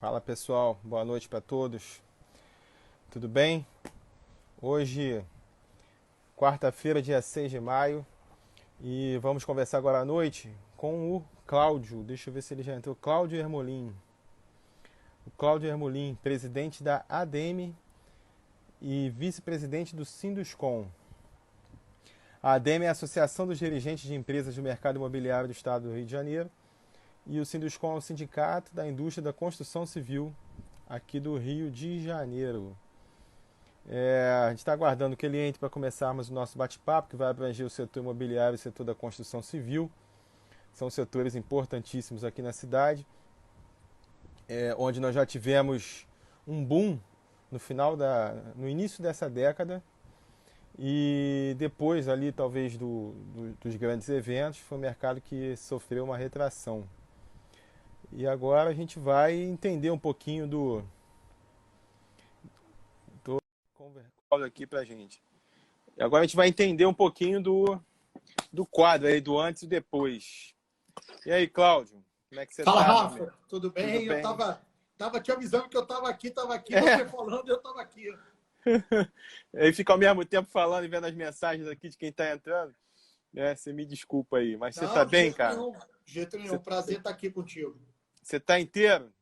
Fala pessoal, boa noite para todos. Tudo bem? Hoje, quarta-feira, dia 6 de maio, e vamos conversar agora à noite com o Cláudio. Deixa eu ver se ele já entrou. Cláudio Hermolin. O Cláudio Hermolin, presidente da ADEME e vice-presidente do Sinduscom. A ADEME é a Associação dos Dirigentes de Empresas do Mercado Imobiliário do Estado do Rio de Janeiro e o Sinduscom é o Sindicato da Indústria da Construção Civil aqui do Rio de Janeiro. A gente está aguardando que ele entre para começarmos o nosso bate-papo, que vai abranger o setor imobiliário e o setor da construção civil. São setores importantíssimos aqui na cidade, onde nós já tivemos um boom no início dessa década e depois ali talvez dos grandes eventos foi um mercado que sofreu uma retração. E agora a gente vai entender um pouquinho do aqui pra gente. E agora a gente vai entender um pouquinho do quadro aí, do antes e depois. E aí, Cláudio, como é que você Fala, tá, meu amigo? Rafa. Tudo Tudo bem? Eu bem? tava te avisando que eu tava aqui, É, você falando, eu tava aqui. aí fica ao mesmo tempo falando e vendo as mensagens aqui de quem tá entrando. Você me desculpa aí, mas você tá Não, de bem, jeito cara? nenhum. De jeito nenhum. Você, Prazer estar aqui contigo. você tá inteiro?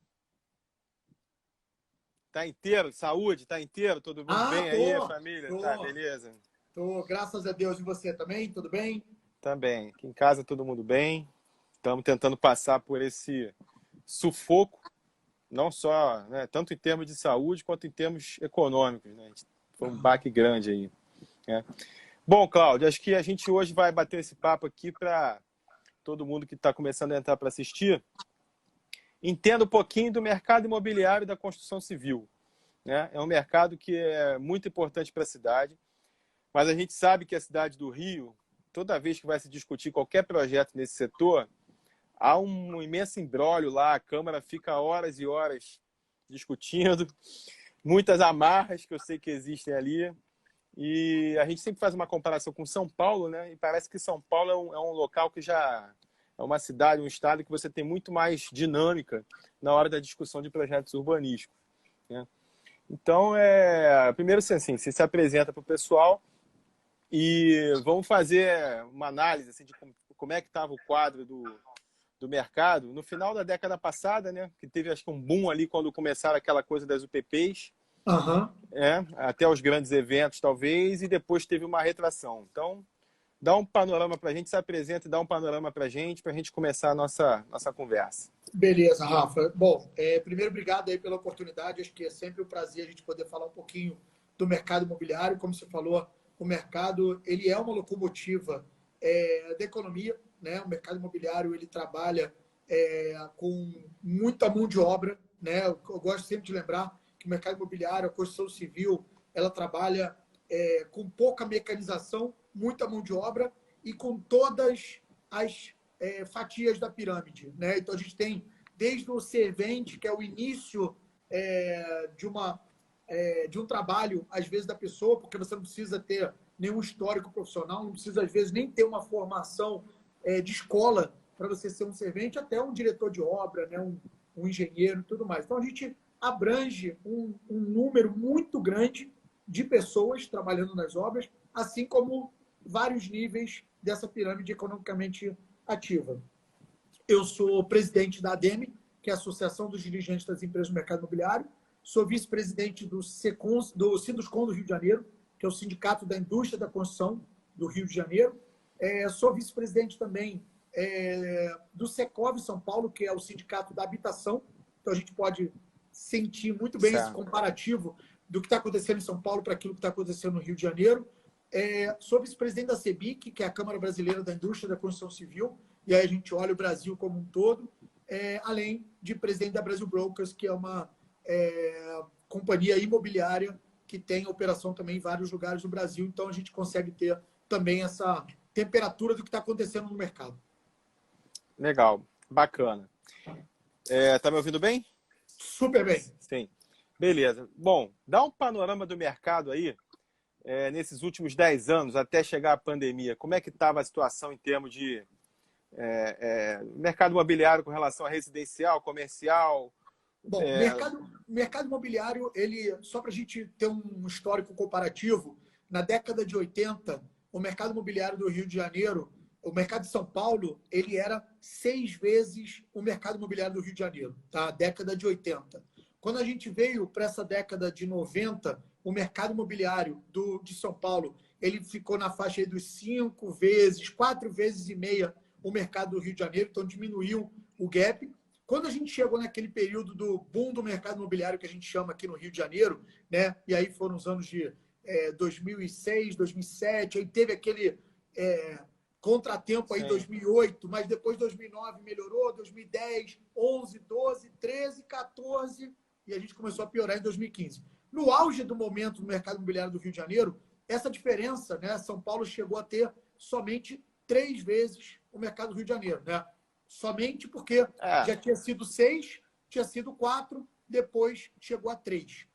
Tá inteiro? Saúde? Tá inteiro? Todo mundo Ah, bem aí, a tô. família? Tá, Tô. beleza? Tô. Graças a Deus. E você também? Tudo bem? Tá bem. Aqui em casa todo mundo bem. Estamos tentando passar por esse sufoco, não só, né, tanto em termos de saúde quanto em termos econômicos, né? Foi um Aham. baque grande aí, né? Bom, Cláudio, acho que a gente hoje vai bater esse papo aqui para todo mundo que está começando a entrar para assistir. Entenda um pouquinho do mercado imobiliário e da construção civil, né? É um mercado que é muito importante para a cidade, mas a gente sabe que a cidade do Rio, toda vez que vai se discutir qualquer projeto nesse setor, há um imenso imbróglio lá, a Câmara fica horas e horas discutindo, muitas amarras que eu sei que existem ali. E a gente sempre faz uma comparação com São Paulo, né? E parece que São Paulo é um local que já é uma cidade, um estado que você tem muito mais dinâmica na hora da discussão de projetos urbanísticos, né? Então, primeiro assim, você se apresenta para o pessoal e vamos fazer uma análise assim, de como é que estava o quadro do mercado no final da década passada, né? Que teve acho que um boom ali quando começaram aquela coisa das UPPs, Aham. até os grandes eventos talvez, e depois teve uma retração. Então, dá um panorama para a gente, se apresenta e dá um panorama para a gente começar a nossa conversa. Beleza, Rafa. Bom, primeiro, obrigado aí pela oportunidade. Acho que é sempre um prazer a gente poder falar um pouquinho do mercado imobiliário. Como você falou, o mercado ele é uma locomotiva da economia, né? O mercado imobiliário ele trabalha com muita mão de obra, né? Eu gosto sempre de lembrar que o mercado imobiliário, a construção civil, ela trabalha com pouca mecanização, muita mão de obra e com todas as fatias da pirâmide, né? Então a gente tem desde o servente, que é o início de um trabalho, às vezes, da pessoa, porque você não precisa ter nenhum histórico profissional, não precisa, às vezes, nem ter uma formação de escola para você ser um servente, até um diretor de obra, né? Um engenheiro e tudo mais. Então, a gente abrange um número muito grande de pessoas trabalhando nas obras, assim como vários níveis dessa pirâmide economicamente ativa. Eu sou presidente da ADEME, que é a Associação dos Dirigentes das Empresas do Mercado Imobiliário. Sou vice-presidente do Sinduscom do Rio de Janeiro, que é o Sindicato da Indústria da Construção do Rio de Janeiro. Sou vice-presidente também do Secov São Paulo, que é o Sindicato da Habitação. Então, a gente pode sentir muito bem esse Certo. comparativo do que está acontecendo em São Paulo para aquilo que está acontecendo no Rio de Janeiro. Sou vice-presidente da CEBIC, que é a Câmara Brasileira da Indústria da Construção Civil, e aí a gente olha o Brasil como um todo, além de presidente da Brasil Brokers, que é uma companhia imobiliária que tem operação também em vários lugares do Brasil, então a gente consegue ter também essa temperatura do que está acontecendo no mercado. Legal, bacana. Tá me ouvindo bem? Super bem. Sim. Beleza. Bom, dá um panorama do mercado aí, nesses últimos 10 anos, até chegar a pandemia. Como é que estava a situação em termos de mercado imobiliário com relação a residencial, comercial, Bom, mercado imobiliário, ele, só para a gente ter um histórico comparativo, na década de 80, o mercado imobiliário do Rio de Janeiro, o mercado de São Paulo, ele era 6 vezes o mercado imobiliário do Rio de Janeiro, tá? Década de 80. Quando a gente veio para essa década de 90, o mercado imobiliário de São Paulo, ele ficou na faixa aí dos 5 vezes, 4 vezes e meia o mercado do Rio de Janeiro, então diminuiu o gap. Quando a gente chegou naquele período do boom do mercado imobiliário que a gente chama aqui no Rio de Janeiro, né? E aí foram os anos de 2006, 2007, aí teve aquele contratempo aí em 2008, mas depois 2009 melhorou, 2010, 11, 12, 13, 14 e a gente começou a piorar em 2015. No auge do momento do mercado imobiliário do Rio de Janeiro, essa diferença, né? São Paulo chegou a ter somente 3 vezes o mercado do Rio de Janeiro, né? Somente porque já tinha sido 6, tinha sido 4, depois chegou a 3.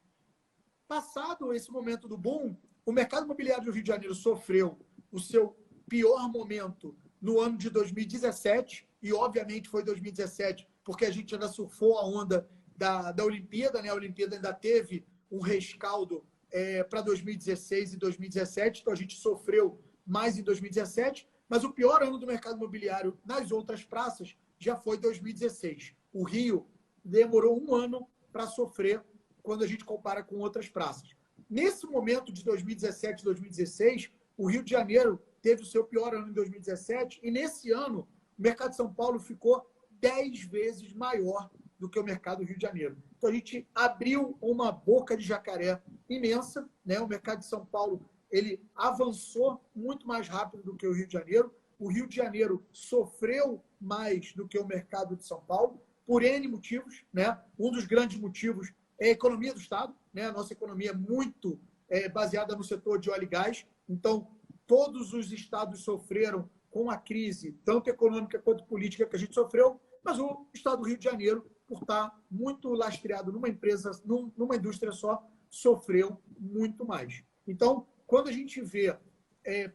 Passado esse momento do boom, o mercado imobiliário do Rio de Janeiro sofreu o seu pior momento no ano de 2017, e obviamente foi 2017, porque a gente ainda surfou a onda da Olimpíada, né? A Olimpíada ainda teve um rescaldo para 2016 e 2017, então a gente sofreu mais em 2017, mas o pior ano do mercado imobiliário nas outras praças já foi 2016. O Rio demorou um ano para sofrer quando a gente compara com outras praças. Nesse momento de 2017 e 2016, o Rio de Janeiro teve o seu pior ano em 2017 e nesse ano o mercado de São Paulo ficou 10 vezes maior do que o mercado do Rio de Janeiro. Então a gente abriu uma boca de jacaré imensa, né? O mercado de São Paulo ele avançou muito mais rápido do que o Rio de Janeiro. O Rio de Janeiro sofreu mais do que o mercado de São Paulo, por N motivos, né? Um dos grandes motivos é a economia do Estado, né? A nossa economia é muito baseada no setor de óleo e gás. Então, todos os estados sofreram com a crise, tanto econômica quanto política que a gente sofreu, mas o estado do Rio de Janeiro, por estar muito lastreado numa empresa, numa indústria só, sofreu muito mais. Então, quando a gente vê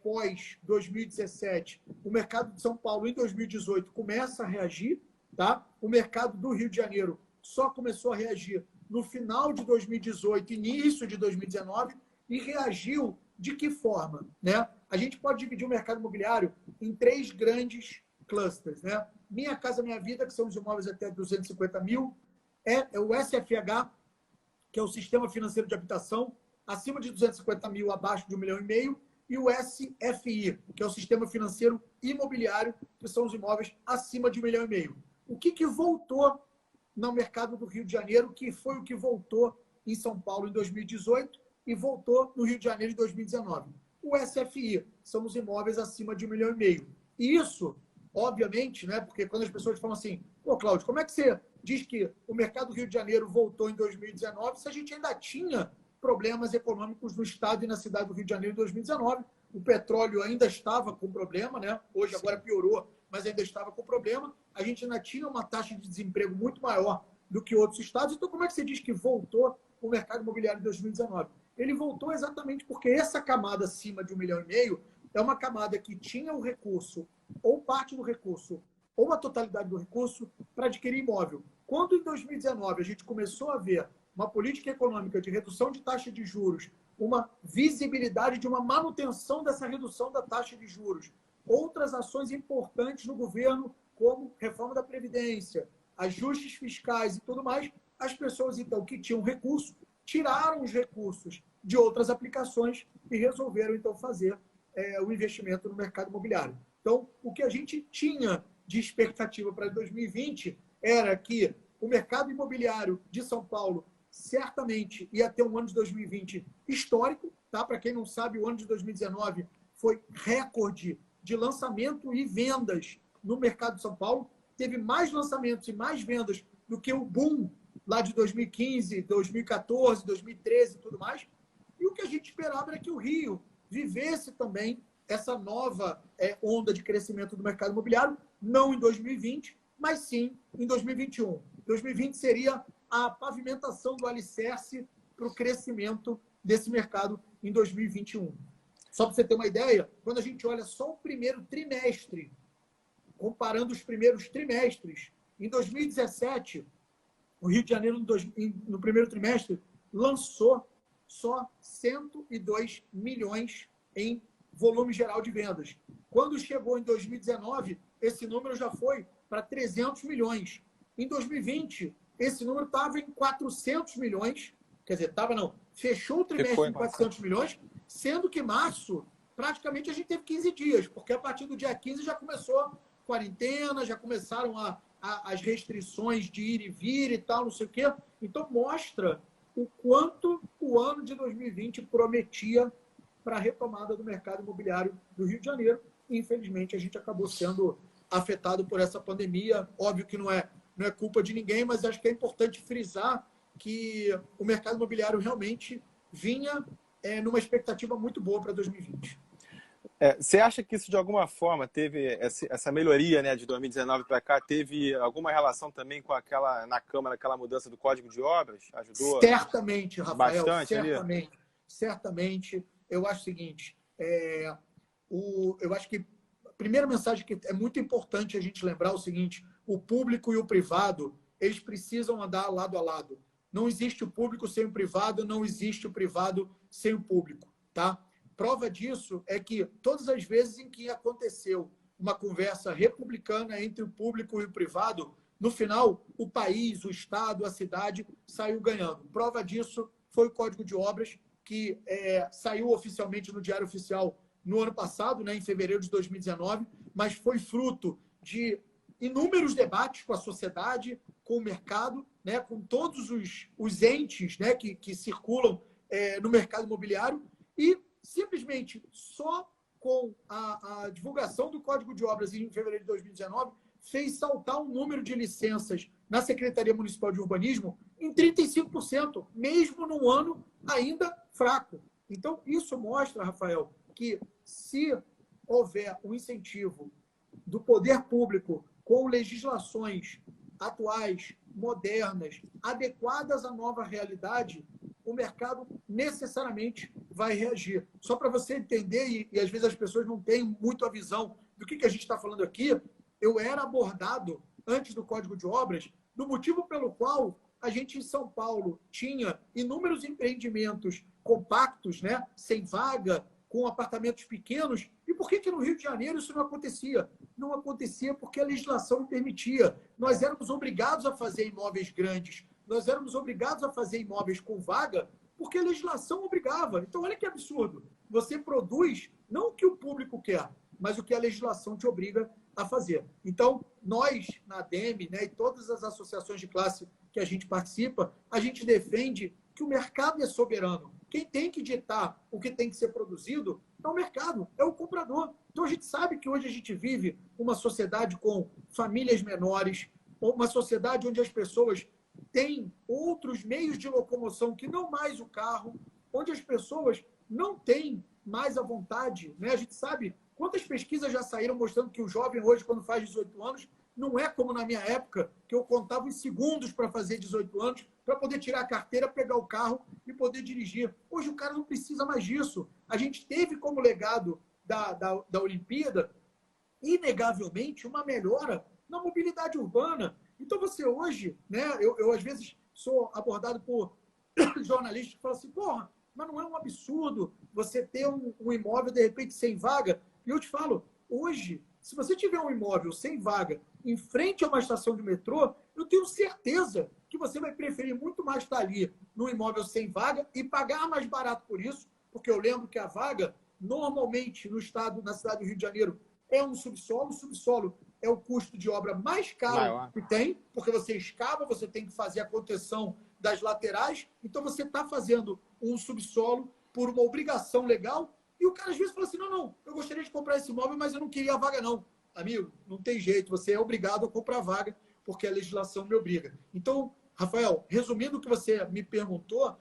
pós 2017, o mercado de São Paulo em 2018 começa a reagir, tá? O mercado do Rio de Janeiro só começou a reagir no final de 2018, início de 2019, e reagiu de que forma, né? A gente pode dividir o mercado imobiliário em 3 grandes clusters, né? Minha Casa Minha Vida, que são os imóveis até 250 mil, é o SFH, que é o Sistema Financeiro de Habitação, acima de 250 mil, abaixo de 1,5 milhão, e o SFI, que é o Sistema Financeiro Imobiliário, que são os imóveis acima de 1,5 milhão. O que voltou no mercado do Rio de Janeiro, que foi o que voltou em São Paulo em 2018 e voltou no Rio de Janeiro em 2019? O SFI, são os imóveis acima de 1,5 milhão. E isso, obviamente, né, porque quando as pessoas falam assim, pô, Cláudio, como é que você diz que o mercado do Rio de Janeiro voltou em 2019 se a gente ainda tinha problemas econômicos no estado e na cidade do Rio de Janeiro em 2019? O petróleo ainda estava com problema, né? Hoje agora piorou, mas ainda estava com problema. A gente ainda tinha uma taxa de desemprego muito maior do que outros estados. Então, como é que você diz que voltou o mercado imobiliário em 2019? Ele voltou exatamente porque essa camada acima de 1,5 milhão é uma camada que tinha o recurso, ou parte do recurso, ou a totalidade do recurso, para adquirir imóvel. Quando em 2019 a gente começou a ver uma política econômica de redução de taxa de juros, uma visibilidade de uma manutenção dessa redução da taxa de juros, outras ações importantes no governo, como reforma da Previdência, ajustes fiscais e tudo mais, as pessoas, então, que tinham recurso, tiraram os recursos de outras aplicações e resolveram, então, fazer o investimento no mercado imobiliário. Então, o que a gente tinha de expectativa para 2020 era que o mercado imobiliário de São Paulo certamente ia ter um ano de 2020 histórico, tá? Para quem não sabe, o ano de 2019 foi recorde de lançamento e vendas no mercado de São Paulo. Teve mais lançamentos e mais vendas do que o boom lá de 2015, 2014, 2013 e tudo mais. E o que a gente esperava era que o Rio vivesse também essa nova onda de crescimento do mercado imobiliário, não em 2020, mas sim em 2021. 2020 seria a pavimentação do alicerce para o crescimento desse mercado em 2021. Só para você ter uma ideia, quando a gente olha só o primeiro trimestre, comparando os primeiros trimestres, em 2017, o Rio de Janeiro, no primeiro trimestre, lançou só 102 milhões em volume geral de vendas. Quando chegou em 2019, esse número já foi para 300 milhões. Em 2020, esse número estava em 400 milhões. Quer dizer, fechou o trimestre em 400 milhões, sendo que março, praticamente a gente teve 15 dias, porque a partir do dia 15 já começou quarentena, já começaram as restrições de ir e vir e tal, não sei o quê. Então, mostra o quanto o ano de 2020 prometia para a retomada do mercado imobiliário do Rio de Janeiro. E, infelizmente, a gente acabou sendo afetado por essa pandemia. Óbvio que não é culpa de ninguém, mas acho que é importante frisar que o mercado imobiliário realmente vinha numa expectativa muito boa para 2020. Você acha que isso, de alguma forma, teve essa melhoria, né, de 2019 para cá, teve alguma relação também com na Câmara, aquela mudança do Código de Obras? Ajudou? Certamente, Rafael, bastante certamente. Ali? Certamente. Eu acho o seguinte, eu acho que a primeira mensagem que é muito importante a gente lembrar é o seguinte: o público e o privado, eles precisam andar lado a lado. Não existe o público sem o privado, não existe o privado sem o público, tá? Prova disso é que todas as vezes em que aconteceu uma conversa republicana entre o público e o privado, no final, o país, o Estado, a cidade saiu ganhando. Prova disso foi o Código de Obras, que saiu oficialmente no Diário Oficial no ano passado, né, em fevereiro de 2019, mas foi fruto de inúmeros debates com a sociedade, com o mercado, né, com todos os entes, né, que circulam no mercado imobiliário, e simplesmente só com a divulgação do Código de Obras em fevereiro de 2019 fez saltar o número de licenças na Secretaria Municipal de Urbanismo em 35%, mesmo num ano ainda fraco. Então, isso mostra, Rafael, que se houver um incentivo do poder público com legislações atuais, modernas, adequadas à nova realidade, o mercado necessariamente vai reagir. Só para você entender, e às vezes as pessoas não têm muito a visão do que a gente está falando aqui, eu era abordado, antes do Código de Obras, do motivo pelo qual a gente em São Paulo tinha inúmeros empreendimentos compactos, né, sem vaga, com apartamentos pequenos. E por que no Rio de Janeiro isso não acontecia? Não acontecia porque a legislação não permitia. Nós éramos obrigados a fazer imóveis grandes, nós éramos obrigados a fazer imóveis com vaga, porque a legislação obrigava. Então, olha que absurdo. Você produz não o que o público quer, mas o que a legislação te obriga a fazer. Então, nós, na ADEME, né, e todas as associações de classe que a gente participa, a gente defende que o mercado é soberano. Quem tem que ditar o que tem que ser produzido é o mercado, é o comprador. Então, a gente sabe que hoje a gente vive uma sociedade com famílias menores, uma sociedade onde as pessoas têm outros meios de locomoção que não mais o carro, onde as pessoas não têm mais a vontade, né? A gente sabe quantas pesquisas já saíram mostrando que o jovem hoje, quando faz 18 anos, não é como na minha época, que eu contava os segundos para fazer 18 anos, para poder tirar a carteira, pegar o carro e poder dirigir. Hoje o cara não precisa mais disso. A gente teve como legado da Olimpíada, inegavelmente, uma melhora na mobilidade urbana. Então você hoje, né, eu às vezes sou abordado por jornalistas que falam assim, porra, mas não é um absurdo você ter um imóvel, de repente, sem vaga? E eu te falo, hoje, se você tiver um imóvel sem vaga em frente a uma estação de metrô, eu tenho certeza que você vai preferir muito mais estar ali no imóvel sem vaga e pagar mais barato por isso, porque eu lembro que a vaga, normalmente, na cidade do Rio de Janeiro, é um subsolo. O subsolo é o custo de obra mais caro que tem, porque você escava, você tem que fazer a contenção das laterais, então você está fazendo um subsolo por uma obrigação legal, e o cara às vezes fala assim, não, eu gostaria de comprar esse imóvel, mas eu não queria a vaga não. Amigo, não tem jeito, você é obrigado a comprar a vaga, porque a legislação me obriga. Então, Rafael, resumindo o que você me perguntou,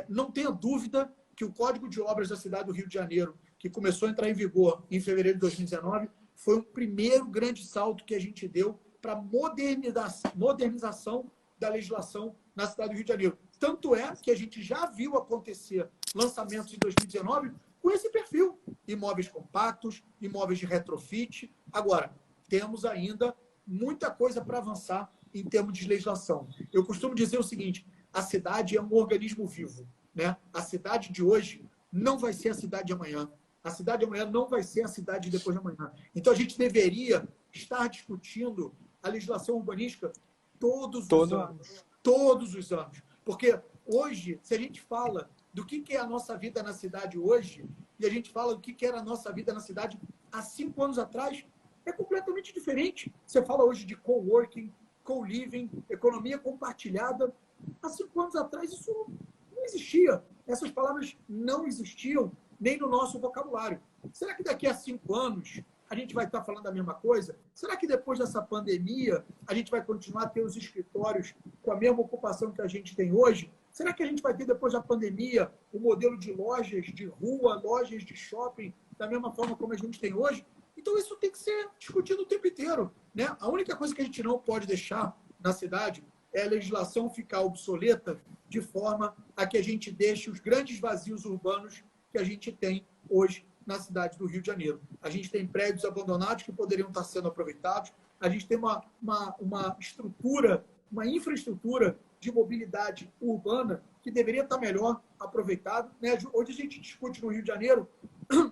não tenha dúvida que o Código de Obras da cidade do Rio de Janeiro, que começou a entrar em vigor em fevereiro de 2019, foi o primeiro grande salto que a gente deu para modernização da legislação na cidade do Rio de Janeiro. Tanto é que a gente já viu acontecer lançamentos em 2019 com esse perfil. Imóveis compactos, imóveis de retrofit. Agora, temos ainda muita coisa para avançar em termos de legislação. Eu costumo dizer o seguinte, a cidade é um organismo vivo, né? A cidade de hoje não vai ser a cidade de amanhã. A cidade de amanhã não vai ser a cidade de depois de amanhã. Então, a gente deveria estar discutindo a legislação urbanística todos os anos. Todos os anos. Porque hoje, se a gente fala do que é a nossa vida na cidade hoje, e a gente fala do que era a nossa vida na cidade há 5 anos atrás, é completamente diferente. Você fala hoje de coworking, co-living, economia compartilhada. Há 5 anos atrás isso não existia. Essas palavras não existiam nem no nosso vocabulário. Será que daqui a 5 anos a gente vai estar falando a mesma coisa? Será que depois dessa pandemia a gente vai continuar a ter os escritórios com a mesma ocupação que a gente tem hoje? Será que a gente vai ter depois da pandemia o modelo de lojas de rua, lojas de shopping, da mesma forma como a gente tem hoje? Então isso tem que ser discutido o tempo inteiro, né? A única coisa que a gente não pode deixar na cidade é a legislação ficar obsoleta de forma a que a gente deixe os grandes vazios urbanos que a gente tem hoje na cidade do Rio de Janeiro. A gente tem prédios abandonados que poderiam estar sendo aproveitados, a gente tem uma estrutura, uma infraestrutura de mobilidade urbana que deveria estar melhor aproveitado, né? Hoje a gente discute no Rio de Janeiro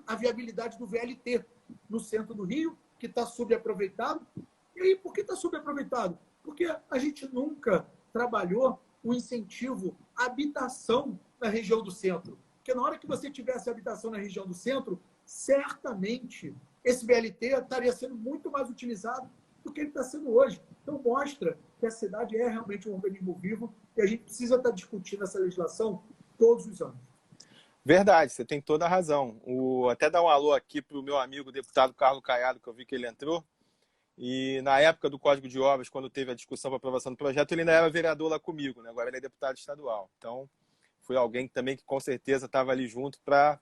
a viabilidade do VLT no centro do Rio, que está subaproveitado. E aí, por que está subaproveitado? Porque a gente nunca trabalhou o incentivo à habitação na região do centro. Porque na hora que você tivesse habitação na região do centro, certamente esse VLT estaria sendo muito mais utilizado do que ele está sendo hoje. Então, mostra que a cidade é realmente um organismo vivo e a gente precisa estar discutindo essa legislação todos os anos. Verdade, você tem toda a razão. Até dar um alô aqui para o meu amigo deputado Carlos Caiado, que eu vi que ele entrou. E na época do Código de Obras, quando teve a discussão para aprovação do projeto, ele ainda era vereador lá comigo, né? Agora ele é deputado estadual. Então, foi alguém também que com certeza estava ali junto para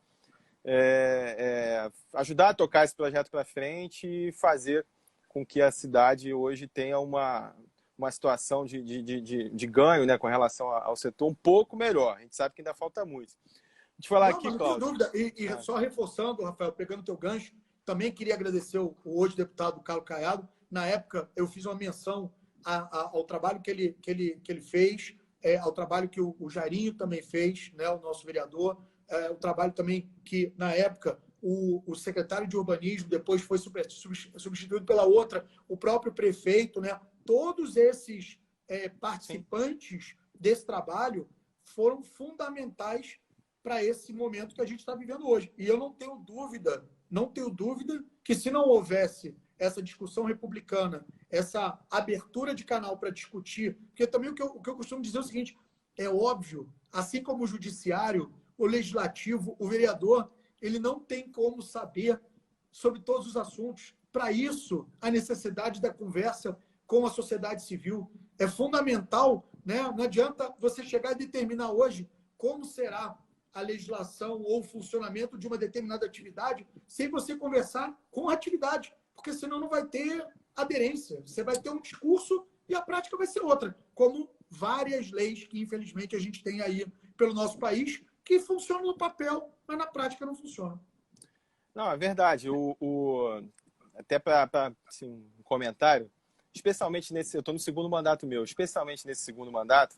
ajudar a tocar esse projeto para frente e fazer com que a cidade hoje tenha uma situação de ganho, né, com relação ao setor um pouco melhor. A gente sabe que ainda falta muito. Deixa eu falar Não, aqui, não tenho Cláudio. dúvida. E só reforçando, Rafael, pegando teu gancho, também queria agradecer o hoje deputado Carlos Caiado. Na época, eu fiz uma menção ao trabalho que ele fez, ao trabalho que o Jairinho também fez, né, o nosso vereador, o trabalho também que, na época, o secretário de urbanismo depois foi substituído pela outra, o próprio prefeito, né? Todos esses participantes desse trabalho foram fundamentais para esse momento que a gente está vivendo hoje. E eu não tenho dúvida que se não houvesse essa discussão republicana, essa abertura de canal para discutir, porque também o que eu costumo dizer é o seguinte, é óbvio, assim como o judiciário, o legislativo, o vereador, ele não tem como saber sobre todos os assuntos. Para isso, a necessidade da conversa com a sociedade civil é fundamental, né? Não adianta você chegar e determinar hoje como será a legislação ou o funcionamento de uma determinada atividade sem você conversar com a atividade, porque senão não vai ter aderência. Você vai ter um discurso e a prática vai ser outra, como várias leis que, infelizmente, a gente tem aí pelo nosso país, que funcionam no papel, mas na prática não funcionam. Não, é verdade. Até para assim, um comentário, especialmente eu estou no segundo mandato meu, especialmente nesse segundo mandato,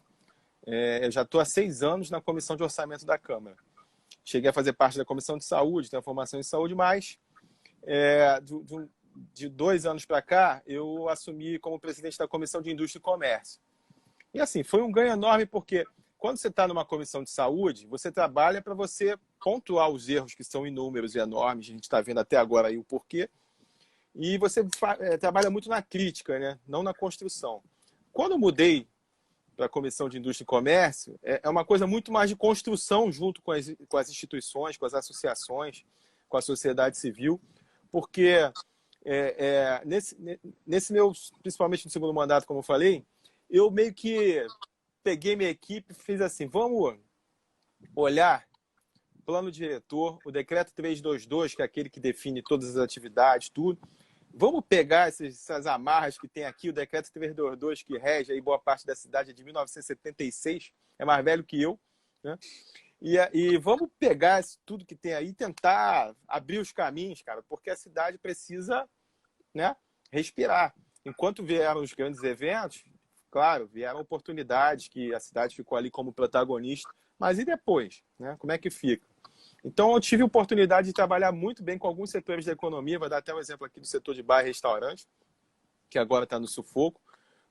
eu já estou há 6 anos na Comissão de Orçamento da Câmara. Cheguei a fazer parte da Comissão de Saúde, tenho a formação em saúde, mas de 2 anos para cá, eu assumi como presidente da Comissão de Indústria e Comércio. E assim, foi um ganho enorme porque quando você está numa comissão de saúde, você trabalha para você pontuar os erros que são inúmeros e enormes, a gente está vendo até agora aí o porquê, e você trabalha muito na crítica, né? Não na construção. Quando eu mudei para a Comissão de Indústria e Comércio, é uma coisa muito mais de construção junto com as instituições, com as associações, com a sociedade civil, porque nesse meu, principalmente no segundo mandato, como eu falei, eu meio que peguei minha equipe e fiz assim, vamos olhar plano diretor, o decreto 322, que é aquele que define todas as atividades, tudo. Vamos pegar essas amarras que tem aqui, o decreto 322, que rege aí boa parte da cidade, é de 1976, é mais velho que eu, né? E vamos pegar tudo que tem aí e tentar abrir os caminhos, cara, porque a cidade precisa, né, respirar. Enquanto vieram os grandes eventos, claro, vieram oportunidades que a cidade ficou ali como protagonista, mas e depois, né? Como é que fica? Então, eu tive a oportunidade de trabalhar muito bem com alguns setores da economia, vou dar até um exemplo aqui do setor de bar e restaurante, que agora está no sufoco,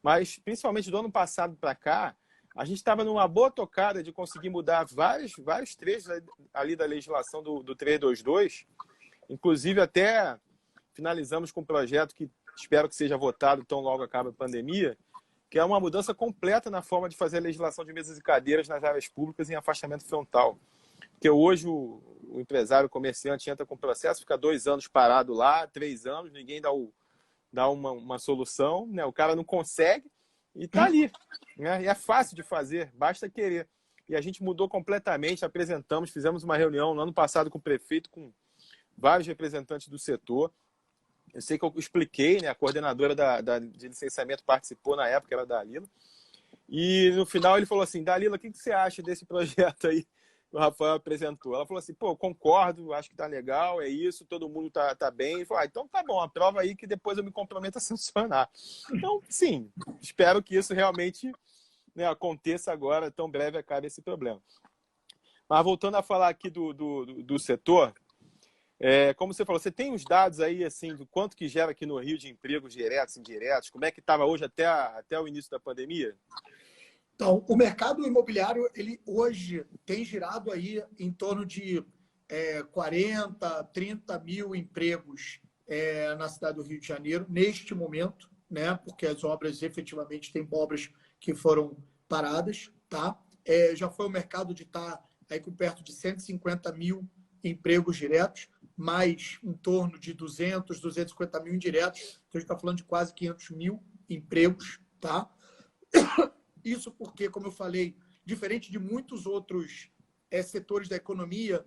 mas principalmente do ano passado para cá, a gente estava numa boa tocada de conseguir mudar vários trechos ali da legislação do 322, inclusive até finalizamos com um projeto que espero que seja votado tão logo acabe a pandemia, que é uma mudança completa na forma de fazer a legislação de mesas e cadeiras nas áreas públicas em afastamento frontal. Porque hoje o empresário, o comerciante entra com o processo, fica 2 anos parado lá, 3 anos, ninguém dá uma solução, né? O cara não consegue e está ali. Né? E é fácil de fazer, basta querer. E a gente mudou completamente, apresentamos, fizemos uma reunião no ano passado com o prefeito, com vários representantes do setor. Eu sei que eu expliquei, né? A coordenadora de licenciamento participou na época, era a Dalila. E no final ele falou assim, Dalila, o que você acha desse projeto aí que o Rafael apresentou? Ela falou assim, pô, concordo, acho que tá legal, é isso, todo mundo tá bem. Ele falou, então tá bom, aprova aí que depois eu me comprometo a sancionar. Então, sim, espero que isso realmente, né, aconteça agora, tão breve acabe esse problema. Mas voltando a falar aqui do setor, como você falou, você tem os dados aí, assim, do quanto que gera aqui no Rio de empregos diretos, indiretos? Como é que estava hoje até o início da pandemia? Então, o mercado imobiliário, ele hoje tem girado aí em torno de 40, 30 mil empregos na cidade do Rio de Janeiro, neste momento, né? Porque as obras, efetivamente, tem obras que foram paradas, tá? Já foi o mercado de estar aí com perto de 150 mil empregos diretos, mais em torno de 200, 250 mil indiretos. Então, a gente está falando de quase 500 mil empregos, tá? Isso porque, como eu falei, diferente de muitos outros setores da economia,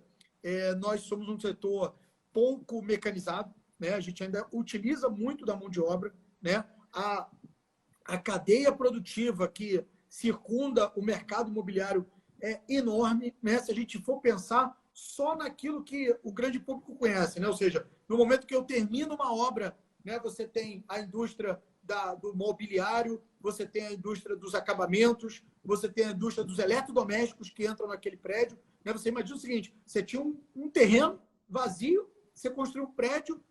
nós somos um setor pouco mecanizado, né? A gente ainda utiliza muito da mão de obra, né? A cadeia produtiva que circunda o mercado imobiliário é enorme, né? Se a gente for pensar só naquilo que o grande público conhece, né? Ou seja, no momento que eu termino uma obra, né, você tem a indústria do mobiliário, você tem a indústria dos acabamentos, você tem a indústria dos eletrodomésticos que entram naquele prédio. Né? Você imagina o seguinte, você tinha um terreno vazio, você construiu um prédio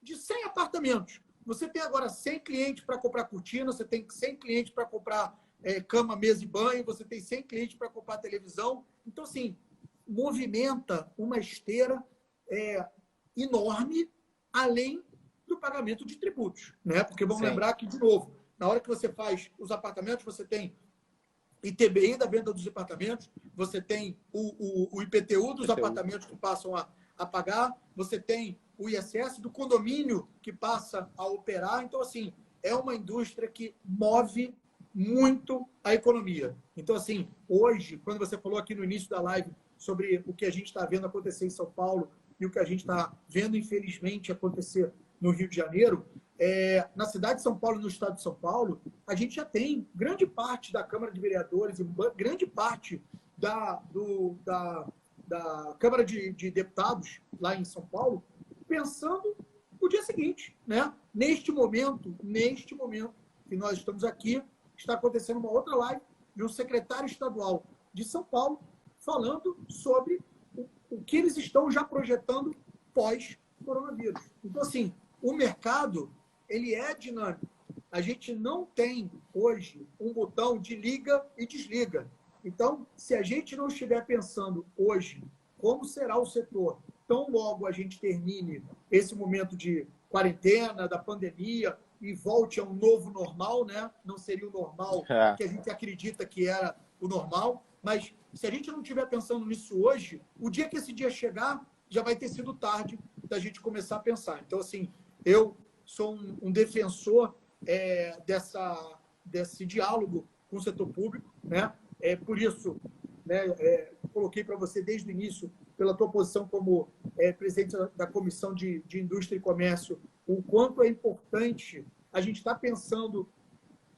de 100 apartamentos. Você tem agora 100 clientes para comprar cortina, você tem 100 clientes para comprar cama, mesa e banho, você tem 100 clientes para comprar televisão. Então, assim, movimenta uma esteira enorme, além do pagamento de tributos, né? Porque vamos lembrar que, de novo, na hora que você faz os apartamentos, você tem ITBI da venda dos apartamentos, você tem o IPTU dos apartamentos que passam a pagar, você tem o ISS do condomínio que passa a operar. Então, assim, é uma indústria que move muito a economia. Então, assim, hoje, quando você falou aqui no início da live sobre o que a gente está vendo acontecer em São Paulo e o que a gente está vendo, infelizmente, acontecer no Rio de Janeiro, na cidade de São Paulo e no estado de São Paulo, a gente já tem grande parte da Câmara de Vereadores e grande parte da Câmara de Deputados lá em São Paulo pensando no dia seguinte, né? Neste momento que nós estamos aqui, está acontecendo uma outra live de um secretário estadual de São Paulo falando sobre o que eles estão já projetando pós-coronavírus. Então, assim, o mercado, ele é dinâmico. A gente não tem, hoje, um botão de liga e desliga. Então, se a gente não estiver pensando hoje como será o setor, tão logo a gente termine esse momento de quarentena, da pandemia, e volte a um novo normal, né? Não seria o normal que a gente acredita que era o normal, mas se a gente não estiver pensando nisso hoje, o dia que esse dia chegar, já vai ter sido tarde da gente começar a pensar. Então, assim, eu sou um defensor desse diálogo com o setor público, né? Por isso, né, coloquei para você desde o início, pela tua posição como presidente da Comissão de Indústria e Comércio, o quanto é importante a gente estar pensando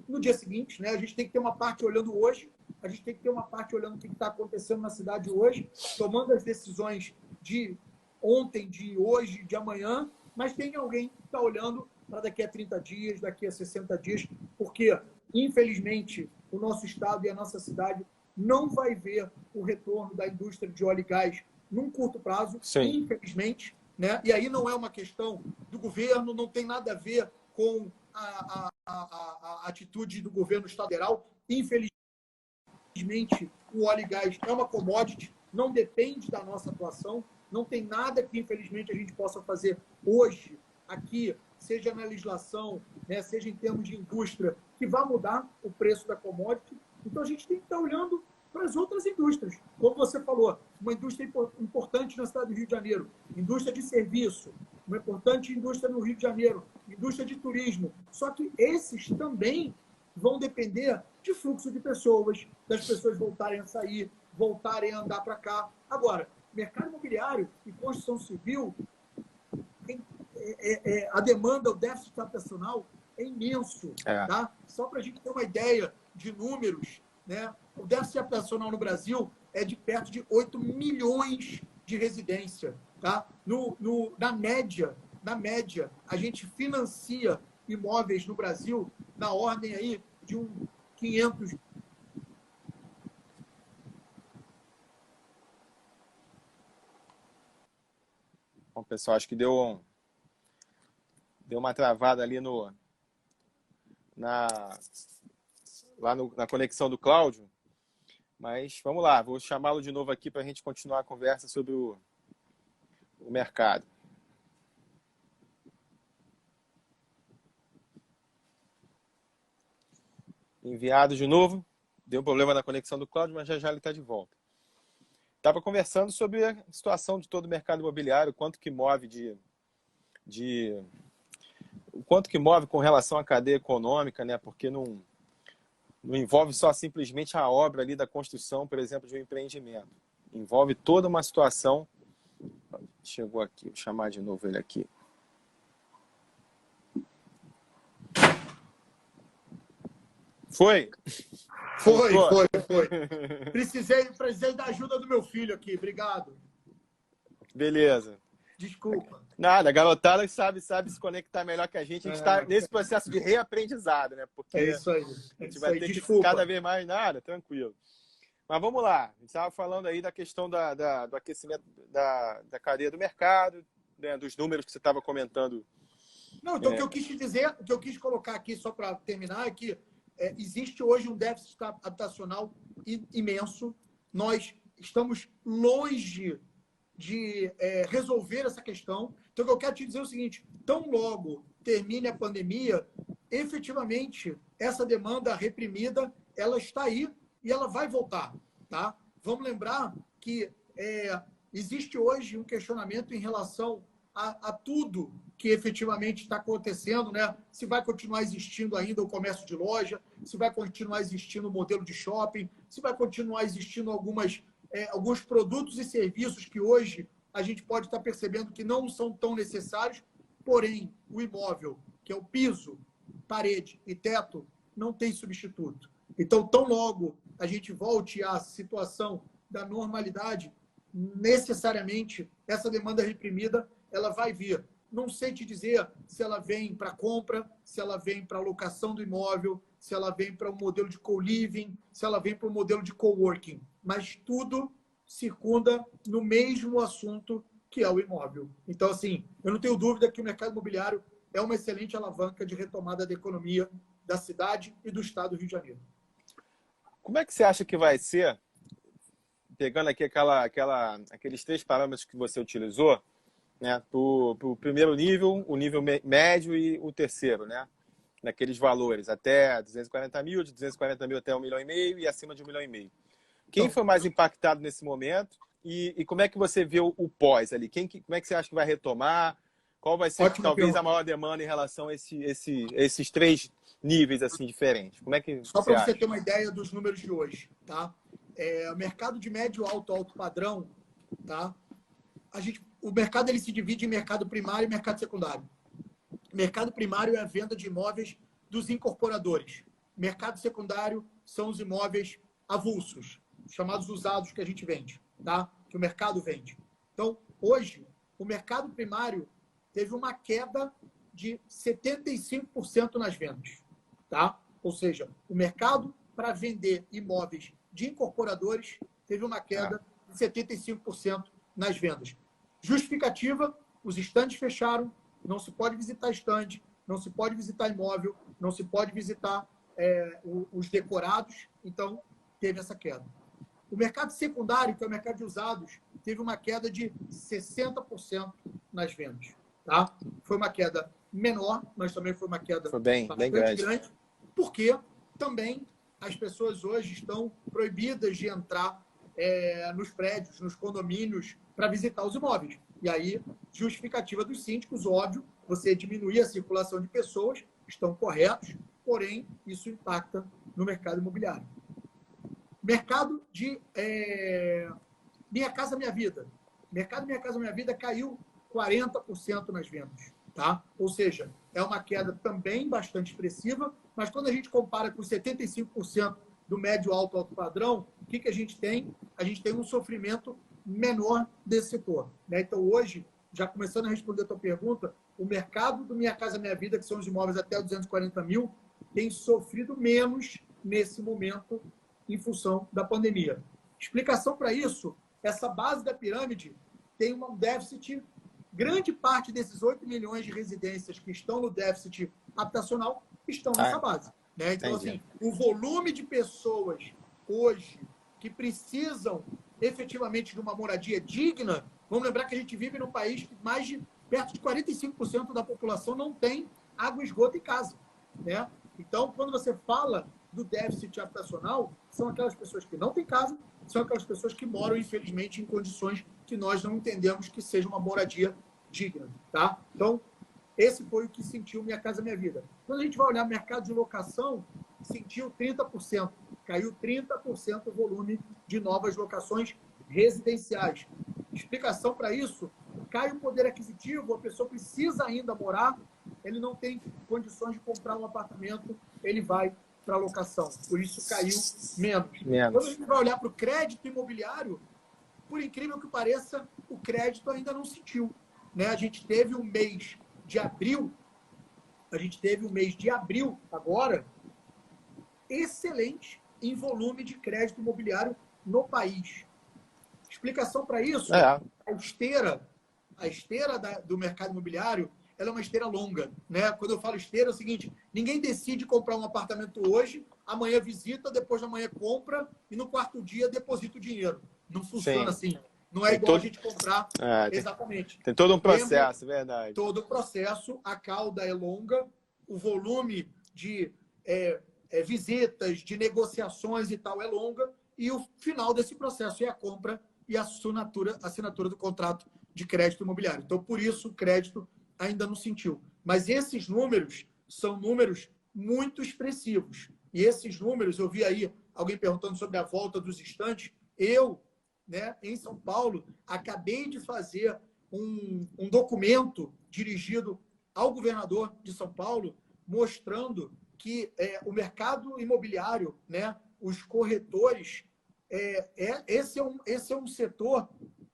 no dia seguinte, né? A gente tem que ter uma parte olhando hoje, a gente tem que ter uma parte olhando o que está acontecendo na cidade hoje, tomando as decisões de ontem, de hoje, de amanhã, mas tem alguém que está olhando para daqui a 30 dias, daqui a 60 dias, porque Infelizmente, o nosso estado e a nossa cidade não vai ver o retorno da indústria de óleo e gás num curto prazo, Sim. infelizmente, né? E aí não é uma questão do governo, não tem nada a ver com a atitude do governo federal. Infelizmente, o óleo e gás é uma commodity, não depende da nossa atuação, não tem nada que, infelizmente, a gente possa fazer hoje, aqui, seja na legislação, né, seja em termos de indústria, que vá mudar o preço da commodity. Então, a gente tem que estar olhando para as outras indústrias. Como você falou, uma indústria importante na cidade do Rio de Janeiro, indústria de serviço, uma importante indústria no Rio de Janeiro, indústria de turismo. Só que esses também vão depender de fluxo de pessoas, das pessoas voltarem a sair, voltarem a andar para cá. Agora, mercado imobiliário e construção civil, a demanda, o déficit habitacional é imenso. Tá? Só para a gente ter uma ideia de números, né? O déficit habitacional no Brasil é de perto de 8 milhões de residência. Tá? Na média, a gente financia imóveis no Brasil na ordem aí de 500. Bom, pessoal, acho que deu uma travada ali na conexão do Cláudio. Mas vamos lá, vou chamá-lo de novo aqui para a gente continuar a conversa sobre o mercado. Enviado de novo. Deu um problema na conexão do Cláudio, mas já já ele está de volta. Estava conversando sobre a situação de todo o mercado imobiliário, quanto que move o quanto que move com relação à cadeia econômica, né? Porque não envolve só simplesmente a obra ali da construção, por exemplo, de um empreendimento. Envolve toda uma situação. Chegou aqui, vou chamar de novo ele aqui. Foi? Foi. Precisei da ajuda do meu filho aqui. Obrigado. Beleza. Desculpa. Nada, a garotada sabe se conectar melhor que a gente. A gente está nesse processo de reaprendizado, né? Porque é isso aí. A gente vai ter que cada vez mais nada, tranquilo. Mas vamos lá. A gente estava falando aí da questão do aquecimento da cadeia do mercado, né? Dos números que você estava comentando. Não, então o que eu quis te dizer, o que eu quis colocar aqui só para terminar é que existe hoje um déficit habitacional imenso. Nós estamos longe de resolver essa questão. Então, o que eu quero te dizer é o seguinte: tão logo termine a pandemia, efetivamente, essa demanda reprimida, ela está aí e ela vai voltar. Tá? Vamos lembrar que existe hoje um questionamento em relação a tudo que efetivamente está acontecendo, né? Se vai continuar existindo ainda o comércio de loja, se vai continuar existindo o modelo de shopping, se vai continuar existindo alguns produtos e serviços que hoje a gente pode estar percebendo que não são tão necessários, porém, o imóvel, que é o piso, parede e teto, não tem substituto. Então, tão logo a gente volte à situação da normalidade, necessariamente, essa demanda reprimida, ela vai vir. Não sei te dizer se ela vem para compra, se ela vem para locação do imóvel, se ela vem para um modelo de co-living, se ela vem para um modelo de coworking. Mas tudo circunda no mesmo assunto que é o imóvel. Então, assim, eu não tenho dúvida que o mercado imobiliário é uma excelente alavanca de retomada da economia da cidade e do estado do Rio de Janeiro. Como é que você acha que vai ser, pegando aqui aqueles 3 parâmetros que você utilizou, né, para o primeiro nível, o nível médio e o terceiro, né, naqueles valores, até 240 mil, de 240 mil até 1,5 milhão e acima de 1,5 milhão. Quem foi mais impactado nesse momento e como é que você vê o pós ali? Como é que você acha que vai retomar? Qual vai ser, talvez, a maior demanda em relação a esses 3 níveis assim diferentes? Como é que Só para você ter uma ideia dos números de hoje, tá? O mercado de médio, alto padrão, tá? O mercado ele se divide em mercado primário e mercado secundário. Mercado primário é a venda de imóveis dos incorporadores. Mercado secundário são os imóveis avulsos, chamados usados que a gente vende, tá? Que o mercado vende. Então, hoje, o mercado primário teve uma queda de 75% nas vendas, tá? Ou seja, o mercado para vender imóveis de incorporadores teve uma queda de 75% nas vendas. Justificativa, os estandes fecharam, não se pode visitar estande, não se pode visitar imóvel, não se pode visitar os decorados, então teve essa queda. O mercado secundário, que é o mercado de usados, teve uma queda de 60% nas vendas. Tá? Foi uma queda menor, mas também foi uma queda bem grande, porque também as pessoas hoje estão proibidas de entrar nos prédios, nos condomínios, para visitar os imóveis. E aí, justificativa dos síndicos, óbvio, você diminuir a circulação de pessoas, estão corretos, porém, isso impacta no mercado imobiliário. Mercado de Minha Casa Minha Vida. Mercado Minha Casa Minha Vida caiu 40% nas vendas. Tá? Ou seja, é uma queda também bastante expressiva, mas quando a gente compara com 75% do médio alto padrão, o que a gente tem? A gente tem um sofrimento menor desse setor. Né? Então, hoje, já começando a responder a tua pergunta, o mercado do Minha Casa Minha Vida, que são os imóveis até 240 mil, tem sofrido menos nesse momento em função da pandemia. Explicação para isso, essa base da pirâmide tem um déficit. Grande parte desses 8 milhões de residências que estão no déficit habitacional estão nessa base. Né? Então, assim, o volume de pessoas hoje que precisam efetivamente de uma moradia digna, vamos lembrar que a gente vive num país que perto de 45% da população não tem água e esgoto em casa. Né? Então, quando você fala do déficit habitacional, são aquelas pessoas que não têm casa, são aquelas pessoas que moram, infelizmente, em condições que nós não entendemos que seja uma moradia digna. Tá? Então, esse foi o que sentiu Minha Casa Minha Vida. Quando a gente vai olhar o mercado de locação, sentiu 30%. Caiu 30% o volume de novas locações residenciais. Explicação para isso, cai o poder aquisitivo, a pessoa precisa ainda morar, ele não tem condições de comprar um apartamento, ele vai para a locação. Por isso caiu menos. Quando a gente vai olhar para o crédito imobiliário, por incrível que pareça, o crédito ainda não sentiu. Né? A gente teve um mês de abril, agora, excelente em volume de crédito imobiliário no país. Explicação para isso, a esteira do mercado imobiliário, ela é uma esteira longa. Né? Quando eu falo esteira, é o seguinte, ninguém decide comprar um apartamento hoje, amanhã visita, depois da manhã compra e no quarto dia deposita o dinheiro. Não funciona assim. Não é igual a gente comprar. Exatamente. Tem todo um processo, verdade. Todo o processo, a cauda é longa, o volume de visitas, de negociações e tal é longa, e o final desse processo é a compra e a assinatura do contrato de crédito imobiliário. Então, por isso, o crédito ainda não sentiu. Mas esses números são números muito expressivos. E esses números, eu vi aí alguém perguntando sobre a volta dos estantes. Eu, né, em São Paulo, acabei de fazer um documento dirigido ao governador de São Paulo, mostrando que o mercado imobiliário, né, os corretores, esse é um setor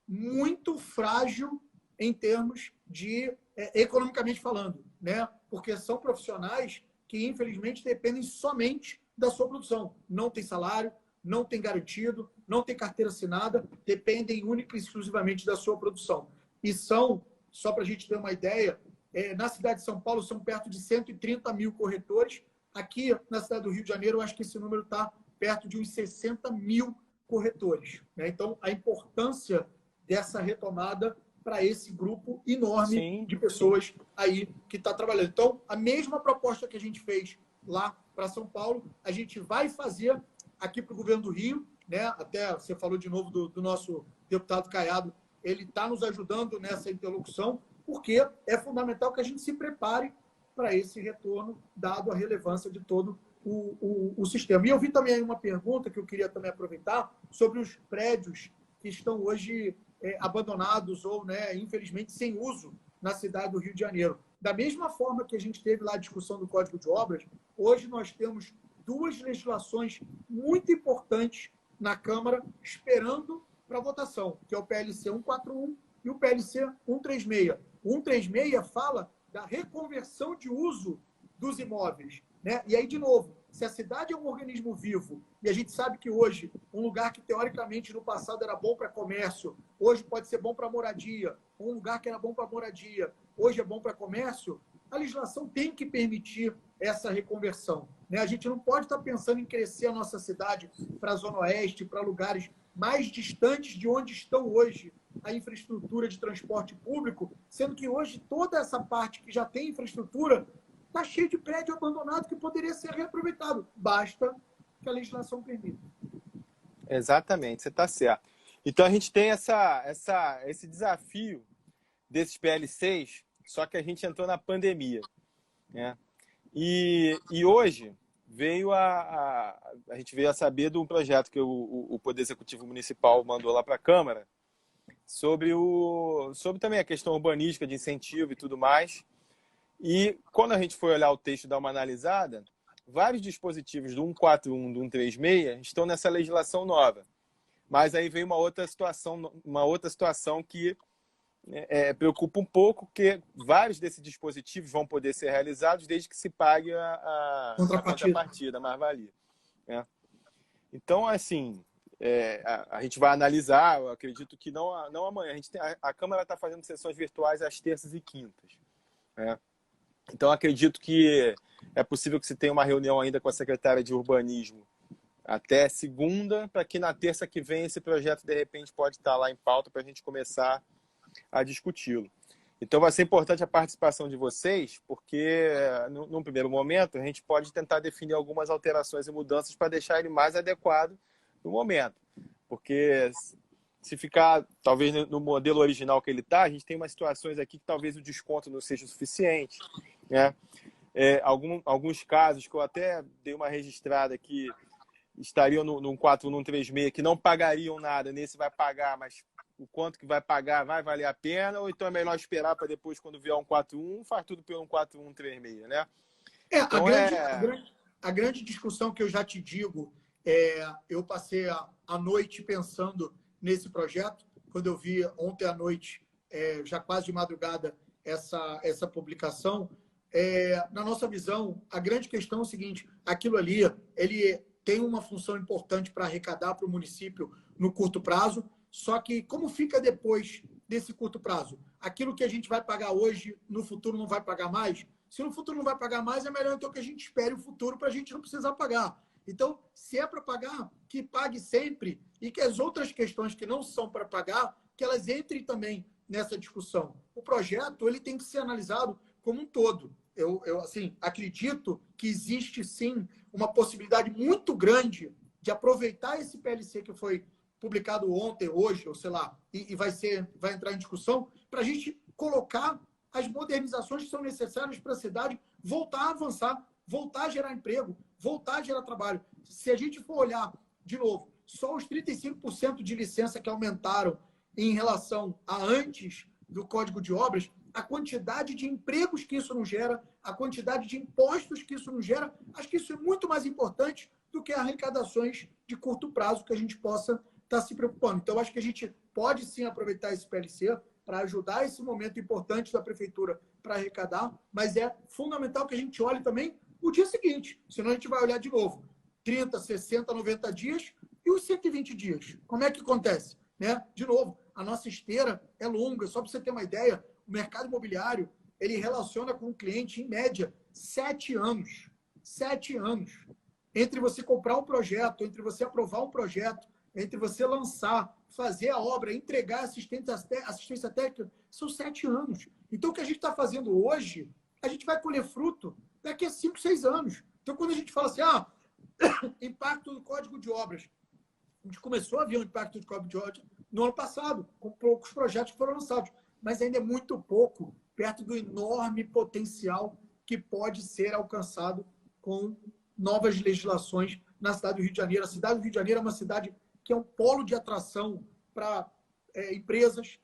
muito frágil em termos de, economicamente falando, né? Porque são profissionais que, infelizmente, dependem somente da sua produção. Não tem salário, não tem garantido, não tem carteira assinada, dependem única e exclusivamente da sua produção. E são, só para a gente ter uma ideia, na cidade de São Paulo são perto de 130 mil corretores. Aqui, na cidade do Rio de Janeiro, eu acho que esse número está perto de uns 60 mil corretores. Né? Então, a importância dessa retomada para esse grupo enorme de pessoas aí que está trabalhando. Então, a mesma proposta que a gente fez lá para São Paulo, a gente vai fazer aqui para o governo do Rio, né? Até você falou de novo do nosso deputado Caiado, ele está nos ajudando nessa interlocução, porque é fundamental que a gente se prepare para esse retorno, dado a relevância de todo o sistema. E eu vi também aí uma pergunta que eu queria também aproveitar sobre os prédios que estão hoje abandonados ou, né, infelizmente, sem uso na cidade do Rio de Janeiro. Da mesma forma que a gente teve lá a discussão do Código de Obras, hoje nós temos duas legislações muito importantes na Câmara esperando para votação, que é o PLC 141 e o PLC 136. O 136 fala da reconversão de uso dos imóveis. Né? E aí, de novo, Se a cidade é um organismo vivo, e a gente sabe que hoje, um lugar que teoricamente no passado era bom para comércio, hoje pode ser bom para moradia, um lugar que era bom para moradia, hoje é bom para comércio, a legislação tem que permitir essa reconversão, né? A gente não pode estar pensando em crescer a nossa cidade para a Zona Oeste, para lugares mais distantes de onde estão hoje a infraestrutura de transporte público, sendo que hoje toda essa parte que já tem infraestrutura está cheia de prédio abandonado que poderia ser reaproveitado. Basta que a legislação permita. Exatamente, você está certo. Então a gente tem esse desafio desses PL6, só que a gente entrou na pandemia, né? E hoje a gente veio a saber de um projeto que o Poder Executivo Municipal mandou lá para a Câmara sobre também a questão urbanística de incentivo e tudo mais. E quando a gente foi olhar o texto e dar uma analisada, vários dispositivos do 141, do 136 estão nessa legislação nova. Mas aí vem uma outra situação que preocupa um pouco, porque vários desses dispositivos vão poder ser realizados desde que se pague a contrapartida, a mais-valia, né? Então, assim, a gente vai analisar, eu acredito que não amanhã. A Câmara está fazendo sessões virtuais às terças e quintas, né? Então, acredito que é possível que se tenha uma reunião ainda com a secretária de Urbanismo até segunda, para que na terça que vem esse projeto, de repente, pode estar lá em pauta para a gente começar a discuti-lo. Então, vai ser importante a participação de vocês, porque, num primeiro momento, a gente pode tentar definir algumas alterações e mudanças para deixar ele mais adequado no momento. Porque se ficar, talvez, no modelo original que ele está, a gente tem umas situações aqui que talvez o desconto não seja o suficiente, né? Alguns casos que eu até dei uma registrada que estariam no 14136, que não pagariam nada, nesse vai pagar, mas o quanto que vai pagar vai valer a pena, ou então é melhor esperar para depois, quando vier 141, faz tudo pelo 14136, né? Então, a grande discussão que eu já te digo, eu passei a noite pensando nesse projeto, quando eu vi ontem à noite, já quase de madrugada, essa publicação. Na nossa visão, a grande questão é o seguinte: aquilo ali, ele tem uma função importante para arrecadar para o município no curto prazo, só que como fica depois desse curto prazo? Aquilo que a gente vai pagar hoje, no futuro não vai pagar mais? Se no futuro não vai pagar mais, é melhor então que a gente espere o futuro para a gente não precisar pagar. Então, se é para pagar, que pague sempre, e que as outras questões que não são para pagar, que elas entrem também nessa discussão. O projeto, ele tem que ser analisado como um todo. Eu assim, acredito que existe, sim, uma possibilidade muito grande de aproveitar esse PLC que foi publicado ontem, hoje, ou sei lá, e vai entrar em discussão, para a gente colocar as modernizações que são necessárias para a cidade voltar a avançar, voltar a gerar emprego, voltar a gerar trabalho. Se a gente for olhar, de novo, só os 35% de licença que aumentaram em relação a antes do Código de Obras, a quantidade de empregos que isso nos gera, a quantidade de impostos que isso nos gera, acho que isso é muito mais importante do que arrecadações de curto prazo que a gente possa estar se preocupando. Então, acho que a gente pode sim aproveitar esse PLC para ajudar esse momento importante da prefeitura para arrecadar, mas é fundamental que a gente olhe também o dia seguinte, senão a gente vai olhar de novo 30, 60, 90 dias e os 120 dias. Como é que acontece? Né? De novo, a nossa esteira é longa. Só para você ter uma ideia, o mercado imobiliário, ele relaciona com o cliente, em média, 7 anos. 7 anos. Entre você comprar um projeto, entre você aprovar um projeto, entre você lançar, fazer a obra, entregar assistência técnica, são 7 anos. Então, o que a gente está fazendo hoje, a gente vai colher fruto daqui a 5, 6 anos. Então, quando a gente fala assim, impacto do Código de Obras, a gente começou a ver o impacto do Código de Obras no ano passado, com poucos projetos que foram lançados, mas ainda é muito pouco, perto do enorme potencial que pode ser alcançado com novas legislações na cidade do Rio de Janeiro. A cidade do Rio de Janeiro é uma cidade que é um polo de atração para empresas,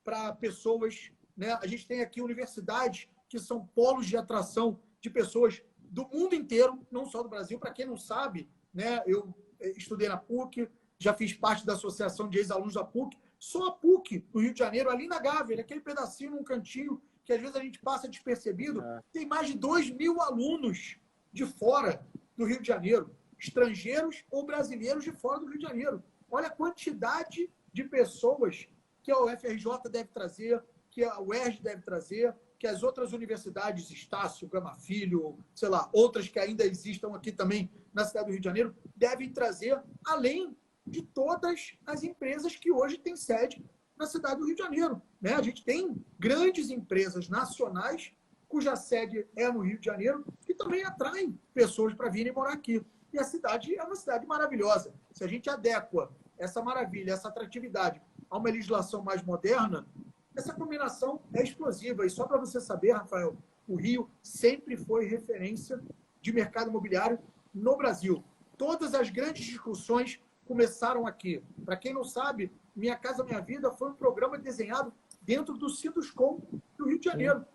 para pessoas, né? A gente tem aqui universidades que são polos de atração de pessoas do mundo inteiro, não só do Brasil. Para quem não sabe, né? Eu estudei na PUC, já fiz parte da associação de ex-alunos da PUC. Só a PUC, no Rio de Janeiro, ali na Gávea, aquele pedacinho num cantinho que às vezes a gente passa despercebido, tem mais de 2.000 alunos de fora do Rio de Janeiro, estrangeiros ou brasileiros de fora do Rio de Janeiro. Olha a quantidade de pessoas que a UFRJ deve trazer, que a UERJ deve trazer, que as outras universidades, Estácio, Gama Filho, sei lá, outras que ainda existam aqui também na cidade do Rio de Janeiro, devem trazer, além de todas as empresas que hoje têm sede na cidade do Rio de Janeiro. Né? A gente tem grandes empresas nacionais cuja sede é no Rio de Janeiro, que também atraem pessoas para virem morar aqui. E a cidade é uma cidade maravilhosa. Se a gente adequa essa maravilha, essa atratividade a uma legislação mais moderna, essa combinação é explosiva. E só para você saber, Rafael, o Rio sempre foi referência de mercado imobiliário no Brasil. Todas as grandes discussões começaram aqui. Para quem não sabe, Minha Casa Minha Vida foi um programa desenhado dentro do Sinduscom do Rio de Janeiro,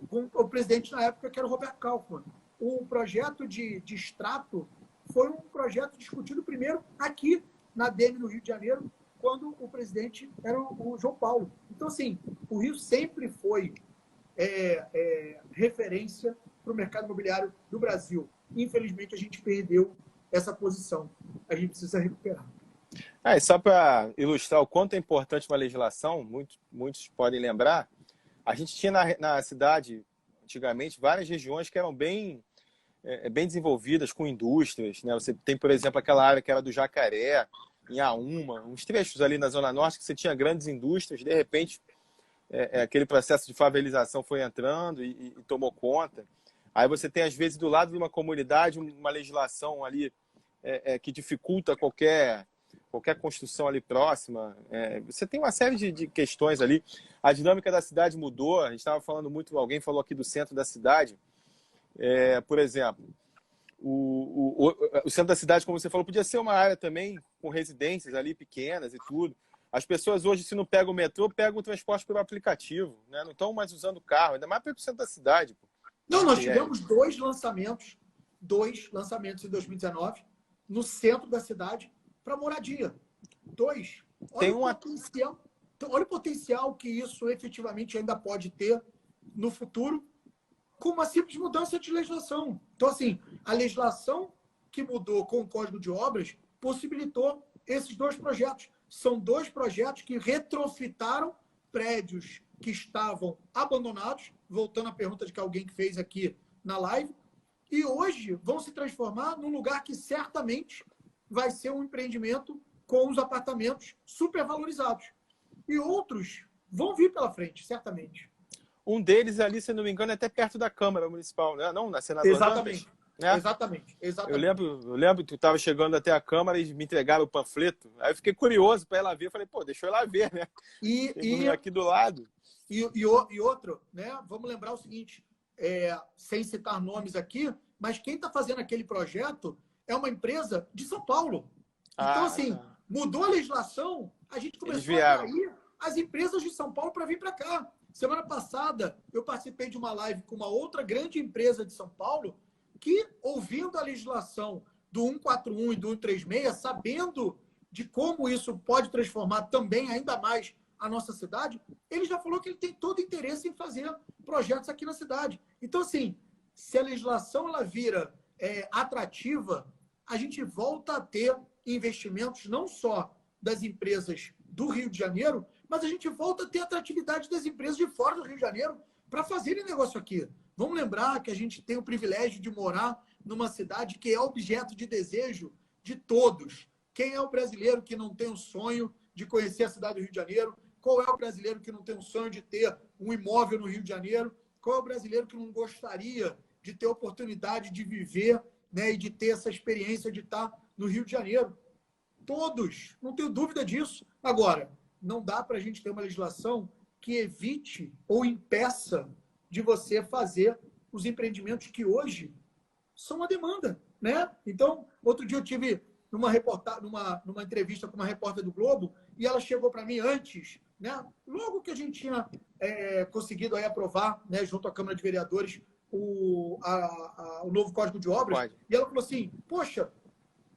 com o presidente na época, que era o Roberto Kaufmann. O projeto de extrato foi um projeto discutido primeiro aqui na DEM no Rio de Janeiro, quando o presidente era o João Paulo. Então, assim, o Rio sempre foi referência para o mercado imobiliário do Brasil. Infelizmente, a gente perdeu essa posição. A gente precisa recuperar. E só para ilustrar o quanto é importante uma legislação, muitos podem lembrar, a gente tinha na cidade, antigamente, várias regiões que eram bem desenvolvidas com indústrias. Né? Você tem, por exemplo, aquela área que era do Jacaré, em Auma, uns trechos ali na Zona Norte que você tinha grandes indústrias, de repente aquele processo de favelização foi entrando e tomou conta. Aí você tem, às vezes, do lado de uma comunidade, uma legislação ali que dificulta qualquer construção ali próxima. Você tem uma série de questões ali. A dinâmica da cidade mudou. A gente estava falando muito, alguém falou aqui do centro da cidade. Por exemplo, o centro da cidade, como você falou, podia ser uma área também com residências ali pequenas e tudo. As pessoas hoje, se não pegam o metrô, pegam o transporte pelo aplicativo, né? Não estão mais usando carro, ainda mais para ir para o centro da cidade. Pô. Não, nós tivemos dois lançamentos em 2019 no centro da cidade para moradia. Olha o potencial que isso efetivamente ainda pode ter no futuro com uma simples mudança de legislação. Então, assim, a legislação que mudou com o Código de Obras possibilitou esses dois projetos. São dois projetos que retrofitaram prédios que estavam abandonados, voltando à pergunta de alguém que fez aqui na live, e hoje vão se transformar num lugar que certamente vai ser um empreendimento com os apartamentos supervalorizados. E outros vão vir pela frente, certamente. Um deles ali, se não me engano, é até perto da Câmara Municipal, né? Não, na Senador Exatamente. Dantas, né? Exatamente. Eu lembro que tu estava chegando até a Câmara e me entregaram o panfleto. Aí eu fiquei curioso para ir lá ver. Eu falei, pô, deixa eu ir lá ver, né? E aqui do lado. E outro, né? Vamos lembrar o seguinte, sem citar nomes aqui, mas quem está fazendo aquele projeto é uma empresa de São Paulo. Então, assim, mudou a legislação, a gente começou a atrair as empresas de São Paulo para vir para cá. Semana passada, eu participei de uma live com uma outra grande empresa de São Paulo que, ouvindo a legislação do 141 e do 136, sabendo de como isso pode transformar também ainda mais a nossa cidade, ele já falou que ele tem todo interesse em fazer projetos aqui na cidade. Então, assim, se a legislação ela vira atrativa, a gente volta a ter investimentos não só das empresas do Rio de Janeiro, mas a gente volta a ter atratividade das empresas de fora do Rio de Janeiro para fazerem negócio aqui. Vamos lembrar que a gente tem o privilégio de morar numa cidade que é objeto de desejo de todos. Quem é o brasileiro que não tem o sonho de conhecer a cidade do Rio de Janeiro? Qual é o brasileiro que não tem o sonho de ter um imóvel no Rio de Janeiro? Qual é o brasileiro que não gostaria de ter a oportunidade de viver, né, e de ter essa experiência de estar no Rio de Janeiro? Todos, não tenho dúvida disso. Agora, não dá para a gente ter uma legislação que evite ou impeça de você fazer os empreendimentos que hoje são uma demanda, né? Então, outro dia eu tive numa entrevista com uma repórter do Globo e ela chegou para mim antes, né? Logo que a gente tinha conseguido aí aprovar, né, junto à Câmara de Vereadores, o novo Código de Obras, e ela falou assim, poxa,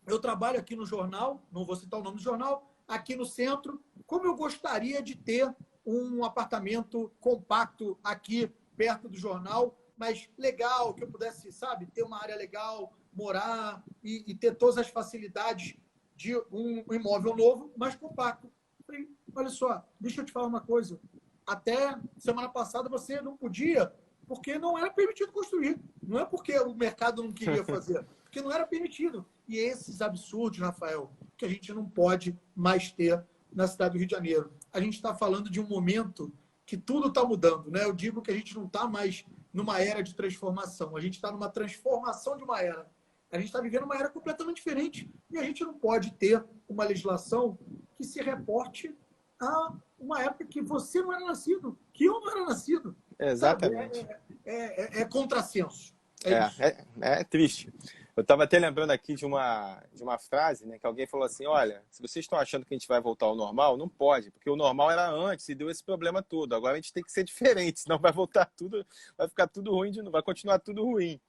eu trabalho aqui no jornal, não vou citar o nome do jornal, aqui no centro, como eu gostaria de ter um apartamento compacto aqui perto do jornal, mas legal, que eu pudesse, sabe, ter uma área legal, morar e ter todas as facilidades de um imóvel novo, mais compacto. Falei, olha só, deixa eu te falar uma coisa. Até semana passada você não podia, porque não era permitido construir. Não é porque o mercado não queria fazer, porque não era permitido. E esses absurdos, Rafael, que a gente não pode mais ter na cidade do Rio de Janeiro. A gente está falando de um momento que tudo está mudando, né? Eu digo que a gente não está mais numa era de transformação, a gente está numa transformação de uma era. A gente está vivendo uma era completamente diferente e a gente não pode ter uma legislação que se reporte a uma época que você não era nascido, que eu não era nascido. Exatamente. É contrassenso. Isso. É triste. Eu estava até lembrando aqui de uma frase, né, que alguém falou assim, olha, se vocês estão achando que a gente vai voltar ao normal, não pode, porque o normal era antes e deu esse problema todo. Agora a gente tem que ser diferente, senão vai voltar tudo, vai ficar tudo ruim, vai continuar tudo ruim.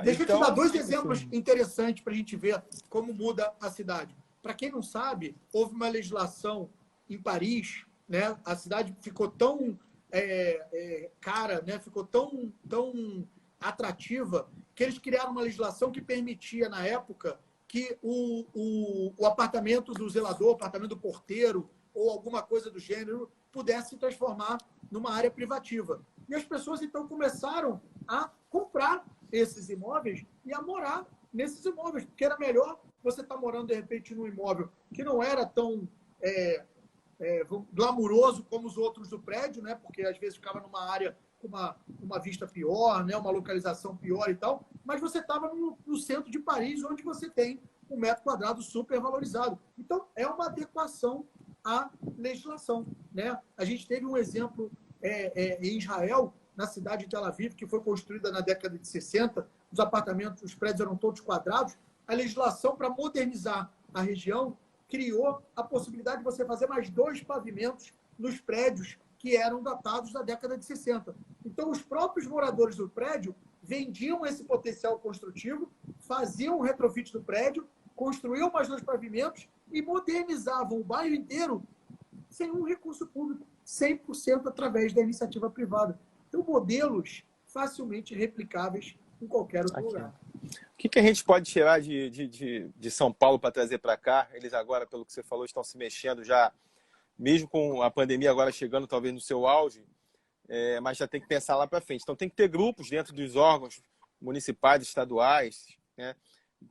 Deixa eu te dar dois exemplos interessantes para a gente ver como muda a cidade. Para quem não sabe, houve uma legislação em Paris, né? A cidade ficou tão cara, né? Ficou tão atrativa, que eles criaram uma legislação que permitia, na época, que o apartamento do zelador, o apartamento do porteiro, ou alguma coisa do gênero, pudesse se transformar numa área privativa. E as pessoas, então, começaram a comprar esses imóveis e a morar nesses imóveis, porque era melhor você estar morando, de repente, num imóvel que não era tão glamuroso como os outros do prédio, né? Porque às vezes ficava numa área com uma vista pior, né? Uma localização pior e tal, mas você estava no centro de Paris, onde você tem um metro quadrado super valorizado. Então, é uma adequação à legislação, né? A gente teve um exemplo em Israel, na cidade de Tel Aviv, que foi construída na década de 60, os apartamentos, os prédios eram todos quadrados. A legislação para modernizar a região criou a possibilidade de você fazer mais 2 pavimentos nos prédios que eram datados da década de 60. Então, os próprios moradores do prédio vendiam esse potencial construtivo, faziam o retrofit do prédio, construíam mais 2 pavimentos e modernizavam o bairro inteiro sem um recurso público, 100% através da iniciativa privada. Então, modelos facilmente replicáveis em qualquer outro lugar. O que a gente pode tirar de São Paulo para trazer para cá? Eles agora, pelo que você falou, estão se mexendo já, mesmo com a pandemia agora chegando talvez no seu auge, mas já tem que pensar lá para frente. Então tem que ter grupos dentro dos órgãos municipais, estaduais, né?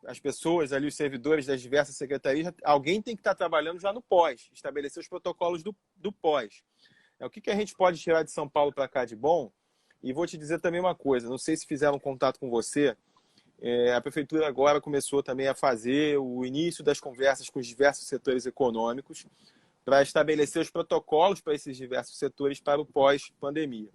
As pessoas ali, os servidores das diversas secretarias, alguém tem que estar trabalhando já no pós, estabelecer os protocolos do pós. O que a gente pode tirar de São Paulo para cá de bom? E vou te dizer também uma coisa, não sei se fizeram contato com você, a prefeitura agora começou também a fazer o início das conversas com os diversos setores econômicos para estabelecer os protocolos para esses diversos setores para o pós-pandemia.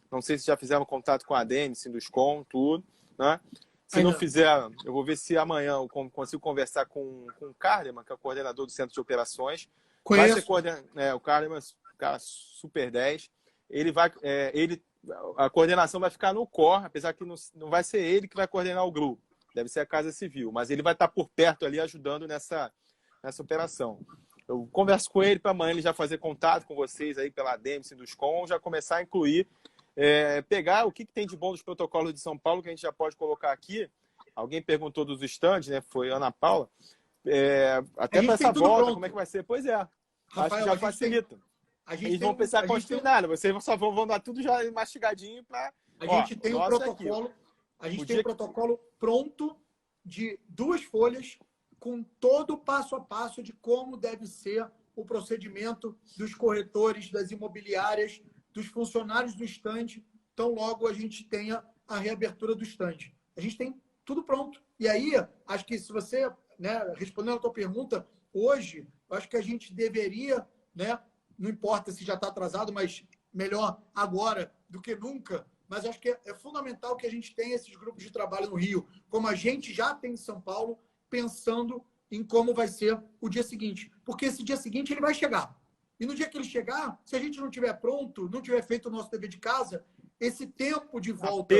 Não sei se já fizeram contato com a ADEME, Sinduscom, tudo, né? Se não fizeram, eu vou ver se amanhã eu consigo conversar com o Carleman, que é o coordenador do Centro de Operações. Conheço. O Carleman, cara super 10. A coordenação vai ficar no COR, apesar que não vai ser ele que vai coordenar o grupo. Deve ser a Casa Civil, mas ele vai estar por perto ali ajudando nessa operação. Eu converso com ele para amanhã ele já fazer contato com vocês aí pela ADEME, Sinduscom, já começar a incluir, pegar o que tem de bom dos protocolos de São Paulo que a gente já pode colocar aqui. Alguém perguntou dos estandes, né? Foi a Ana Paula. Até para essa volta, pronto. Como é que vai ser? Pois é. Rafael, acho que já facilita. Eles vão precisar construir nada. Vocês só vão dar tudo já mastigadinho para... A gente tem um protocolo. A gente tem um protocolo pronto de 2 folhas com todo o passo a passo de como deve ser o procedimento dos corretores, das imobiliárias, dos funcionários do estande, tão logo a gente tenha a reabertura do estande. A gente tem tudo pronto. E aí, acho que se você, né, respondendo a tua pergunta, hoje, eu acho que a gente deveria, né, não importa se já está atrasado, mas melhor agora do que nunca, mas acho que é fundamental que a gente tenha esses grupos de trabalho no Rio, como a gente já tem em São Paulo, pensando em como vai ser o dia seguinte. Porque esse dia seguinte ele vai chegar. E no dia que ele chegar, se a gente não tiver pronto, não tiver feito o nosso dever de casa, esse tempo de volta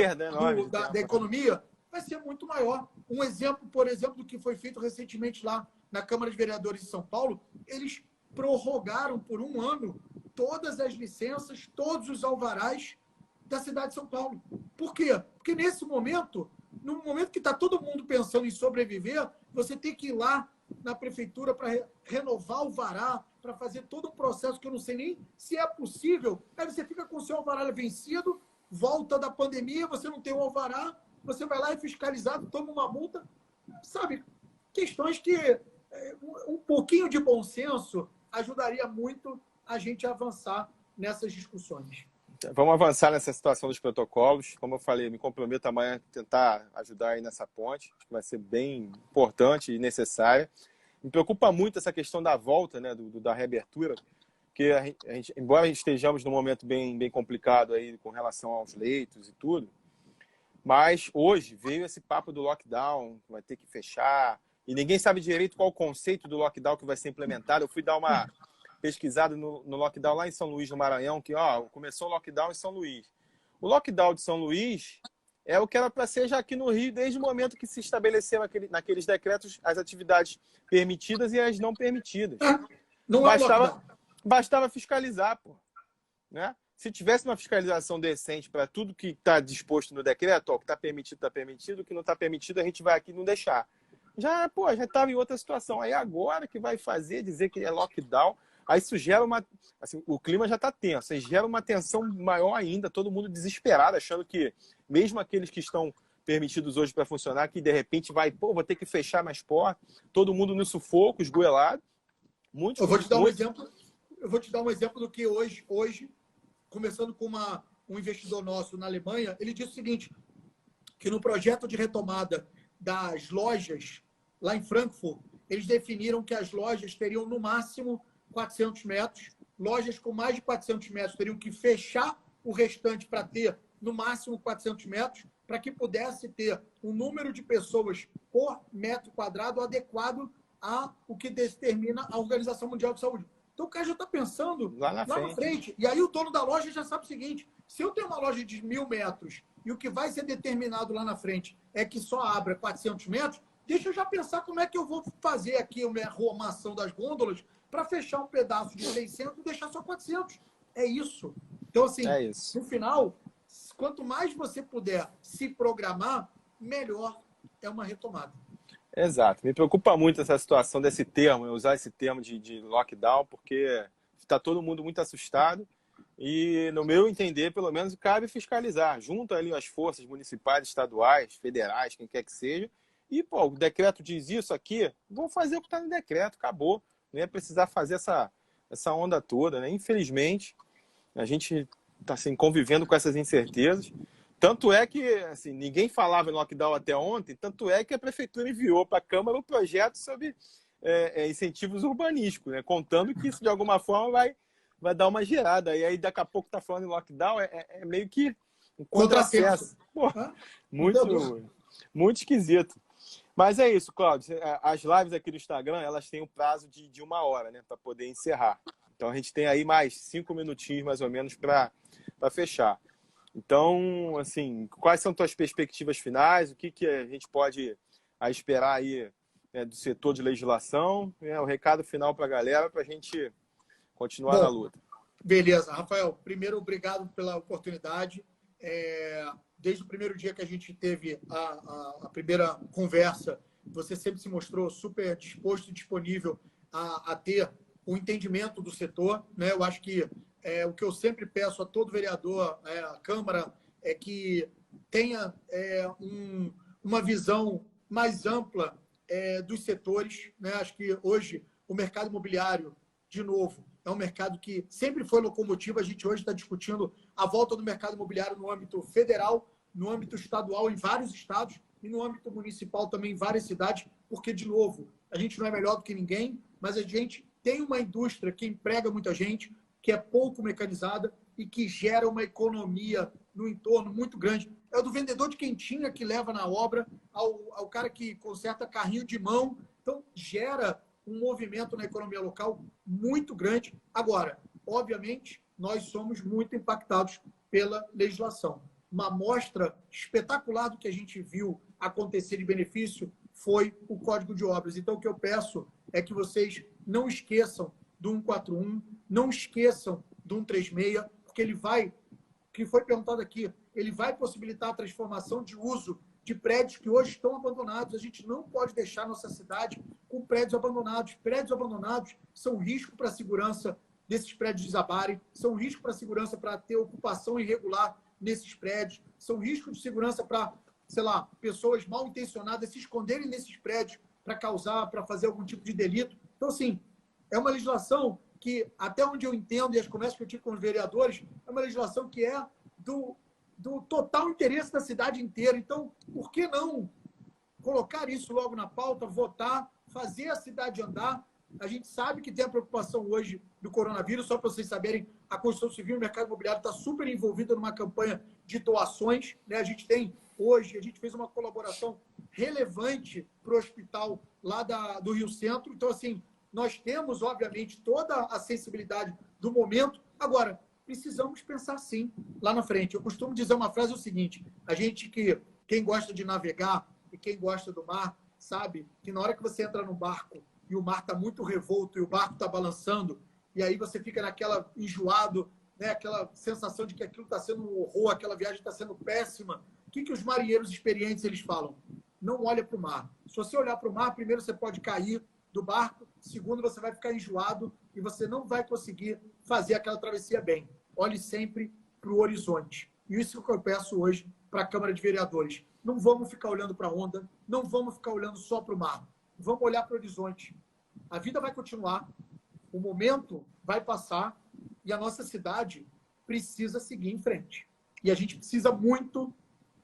da economia vai ser muito maior. Um exemplo, por exemplo, do que foi feito recentemente lá na Câmara de Vereadores de São Paulo, eles prorrogaram por 1 ano todas as licenças, todos os alvarás da cidade de São Paulo. Por quê? Porque nesse momento no momento que está todo mundo pensando em sobreviver, você tem que ir lá na prefeitura para renovar o alvará, para fazer todo um processo que eu não sei nem se é possível. Aí você fica com o seu alvará vencido, volta da pandemia, você não tem o alvará, você vai lá e fiscalizado, toma uma multa. Sabe, questões que um pouquinho de bom senso ajudaria muito a gente a avançar nessas discussões. Vamos avançar nessa situação dos protocolos. Como eu falei, me comprometo amanhã a tentar ajudar aí nessa ponte, acho que vai ser bem importante e necessária. Me preocupa muito essa questão da volta, né, da reabertura, porque a gente, embora estejamos num momento bem complicado aí com relação aos leitos e tudo, mas hoje veio esse papo do lockdown, que vai ter que fechar, e ninguém sabe direito qual o conceito do lockdown que vai ser implementado. Eu fui dar uma pesquisada no lockdown lá em São Luís, no Maranhão, que começou o lockdown em São Luís. O lockdown de São Luís é o que era para ser já aqui no Rio, desde o momento que se estabeleceram naqueles decretos as atividades permitidas e as não permitidas. Não é lockdown. Bastava fiscalizar, pô, né? Se tivesse uma fiscalização decente para tudo que está disposto no decreto, o que está permitido, o que não está permitido, a gente vai aqui não deixar. Já estava em outra situação. Aí agora que vai dizer que é lockdown, aí isso gera assim, o clima já está tenso, aí gera uma tensão maior ainda, todo mundo desesperado, achando que mesmo aqueles que estão permitidos hoje para funcionar, que de repente vou ter que fechar mais portas, todo mundo no sufoco, esgoelado. Eu vou te dar um exemplo do que hoje começando com um investidor nosso na Alemanha, ele disse o seguinte, que no projeto de retomada das lojas lá em Frankfurt, eles definiram que as lojas teriam no máximo 400 metros, lojas com mais de 400 metros teriam que fechar o restante para ter no máximo 400 metros, para que pudesse ter um número de pessoas por metro quadrado adequado ao que determina a Organização Mundial de Saúde. Então o cara já está pensando lá na frente. E aí o dono da loja já sabe o seguinte, se eu tenho uma loja de 1.000 metros e o que vai ser determinado lá na frente é que só abra 400 metros, deixa eu já pensar como é que eu vou fazer aqui a minha arrumação das gôndolas para fechar um pedaço de 600 e deixar só 400. É isso. Então, assim, no final, quanto mais você puder se programar, melhor é uma retomada. Exato. Me preocupa muito essa situação desse termo, usar esse termo de lockdown, porque está todo mundo muito assustado e, no meu entender, pelo menos, cabe fiscalizar. Junta ali as forças municipais, estaduais, federais, quem quer que seja, e, o decreto diz isso aqui, vou fazer o que está no decreto, acabou. Não ia precisar fazer essa onda toda, né? Infelizmente, a gente está assim, convivendo com essas incertezas. Tanto é que assim, ninguém falava em lockdown até ontem, tanto é que a prefeitura enviou para a Câmara um projeto sobre incentivos urbanísticos, né? Contando que isso de alguma forma vai dar uma girada. E aí daqui a pouco está falando em lockdown, é meio que um contrassenso. Muito esquisito. Mas é isso, Cláudio. As lives aqui do Instagram, elas têm um prazo de 1 hora, né? Para poder encerrar. Então a gente tem aí mais 5 minutinhos, mais ou menos, para fechar. Então, assim, quais são tuas perspectivas finais? O que a gente pode esperar aí, né, do setor de legislação? O recado final para a galera, para a gente continuar na luta. Beleza. Rafael, primeiro, obrigado pela oportunidade. Desde o primeiro dia que a gente teve a primeira conversa, você sempre se mostrou super disposto e disponível a ter o entendimento do setor, né? Eu acho que o que eu sempre peço a todo vereador, a Câmara, é que tenha uma visão mais ampla dos setores, né? Acho que hoje o mercado imobiliário, de novo, é um mercado que sempre foi locomotiva. A gente hoje está discutindo a volta do mercado imobiliário no âmbito federal, no âmbito estadual em vários estados e no âmbito municipal também em várias cidades, porque, de novo, a gente não é melhor do que ninguém, mas a gente tem uma indústria que emprega muita gente, que é pouco mecanizada e que gera uma economia no entorno muito grande. É o do vendedor de quentinha que leva na obra, ao cara que conserta carrinho de mão. Então, gera um movimento na economia local muito grande. Agora, obviamente, nós somos muito impactados pela legislação. Uma amostra espetacular do que a gente viu acontecer de benefício foi o Código de Obras. Então, o que eu peço é que vocês não esqueçam do 141, não esqueçam do 136, porque ele vai, que foi perguntado aqui, ele vai possibilitar a transformação de uso de prédios que hoje estão abandonados. A gente não pode deixar a nossa cidade com prédios abandonados. Prédios abandonados são um risco para a segurança desses prédios desabarem, são um risco para a segurança para ter ocupação irregular nesses prédios, são um risco de segurança para, sei lá, pessoas mal intencionadas se esconderem nesses prédios para causar, para fazer algum tipo de delito. Então, assim, é uma legislação que, até onde eu entendo, e as conversas que eu tive com os vereadores, é uma legislação que é do total interesse da cidade inteira. Então, por que não colocar isso logo na pauta, votar, fazer a cidade andar? A gente sabe que tem a preocupação hoje do coronavírus, só para vocês saberem, a construção civil e o mercado imobiliário está super envolvido numa campanha de doações, né? A gente fez uma colaboração relevante para o hospital lá do Rio Centro. Então, assim, nós temos, obviamente, toda a sensibilidade do momento. Agora, precisamos pensar sim lá na frente. Eu costumo dizer uma frase, é o seguinte: quem gosta de navegar e quem gosta do mar, sabe que na hora que você entra no barco e o mar está muito revolto e o barco está balançando, e aí você fica naquela enjoado, né? Aquela sensação de que aquilo está sendo um horror, aquela viagem está sendo péssima. O que os marinheiros experientes eles falam? Não olha para o mar. Se você olhar para o mar, primeiro você pode cair do barco, segundo você vai ficar enjoado e você não vai conseguir fazer aquela travessia bem. Olhe sempre para o horizonte. E isso é o que eu peço hoje para a Câmara de Vereadores. Não vamos ficar olhando para a onda, não vamos ficar olhando só para o mar. Vamos olhar para o horizonte. A vida vai continuar, o momento vai passar e a nossa cidade precisa seguir em frente. E a gente precisa muito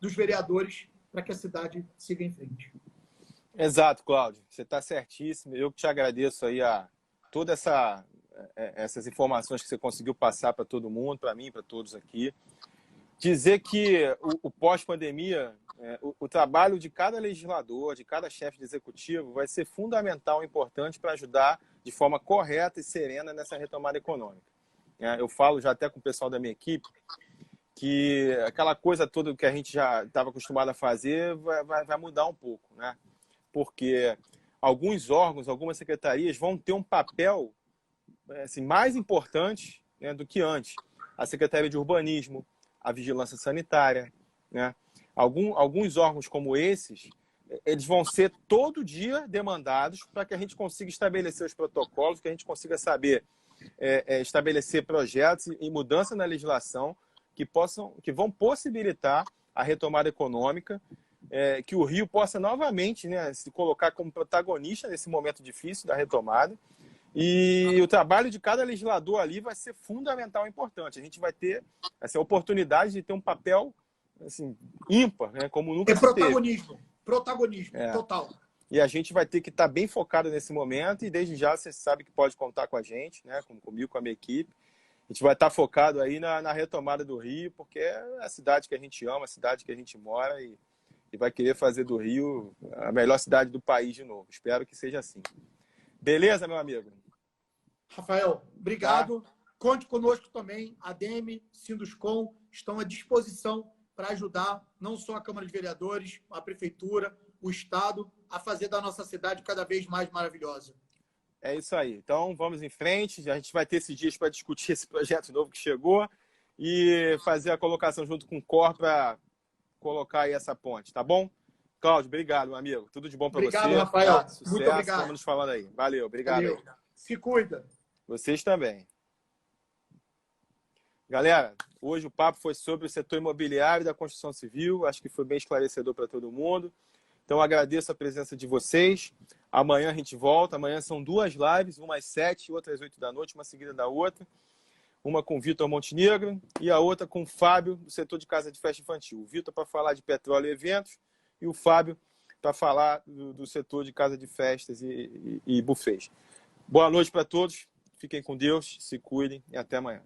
dos vereadores para que a cidade siga em frente. Exato, Cláudio. Você está certíssimo. Eu que te agradeço aí todas essas informações que você conseguiu passar para todo mundo, para mim, para todos aqui. Dizer que o pós-pandemia, o trabalho de cada legislador, de cada chefe de executivo, vai ser fundamental e importante para ajudar de forma correta e serena nessa retomada econômica. Eu falo já até com o pessoal da minha equipe que aquela coisa toda que a gente já estava acostumado a fazer vai mudar um pouco, né? Porque alguns órgãos, algumas secretarias vão ter um papel assim, mais importante, né, do que antes. A Secretaria de Urbanismo, a Vigilância Sanitária, né? Alguns órgãos como esses, eles vão ser todo dia demandados para que a gente consiga estabelecer os protocolos, que a gente consiga saber estabelecer projetos e mudança na legislação que vão possibilitar a retomada econômica, que o Rio possa novamente, né, se colocar como protagonista nesse momento difícil da retomada. E o trabalho de cada legislador ali vai ser fundamental e importante. A gente vai ter essa oportunidade de ter um papel assim, ímpar, né, como nunca se teve. Protagonismo, total. E a gente vai ter que estar bem focado nesse momento e desde já você sabe que pode contar com a gente, né, comigo, com a minha equipe. A gente vai estar focado aí na retomada do Rio, porque é a cidade que a gente ama, a cidade que a gente mora e vai querer fazer do Rio a melhor cidade do país de novo. Espero que seja assim. Beleza, meu amigo? Rafael, obrigado. Tá. Conte conosco também. A ADEME, Sinduscom estão à disposição para ajudar não só a Câmara de Vereadores, a Prefeitura, o Estado, a fazer da nossa cidade cada vez mais maravilhosa. É isso aí. Então, vamos em frente. A gente vai ter esses dias para discutir esse projeto novo que chegou e fazer a colocação junto com o COR para colocar aí essa ponte, tá bom? Cláudio, obrigado, meu amigo. Tudo de bom para você. Obrigado, Rafael. Tá? Sucesso. Muito obrigado. Estamos nos falando aí. Valeu, obrigado. Valeu. Aí. Se cuida. Vocês também. Galera, hoje o papo foi sobre o setor imobiliário da construção civil. Acho que foi bem esclarecedor para todo mundo. Então, agradeço a presença de vocês. Amanhã a gente volta. Amanhã são 2 lives, uma às 7, outra às 8 da noite, uma seguida da outra. Uma com o Vitor Montenegro e a outra com o Fábio, do setor de casa de festa infantil. O Vitor para falar de petróleo e eventos e o Fábio para falar do setor de casa de festas e buffets. Boa noite para todos. Fiquem com Deus, se cuidem e até amanhã.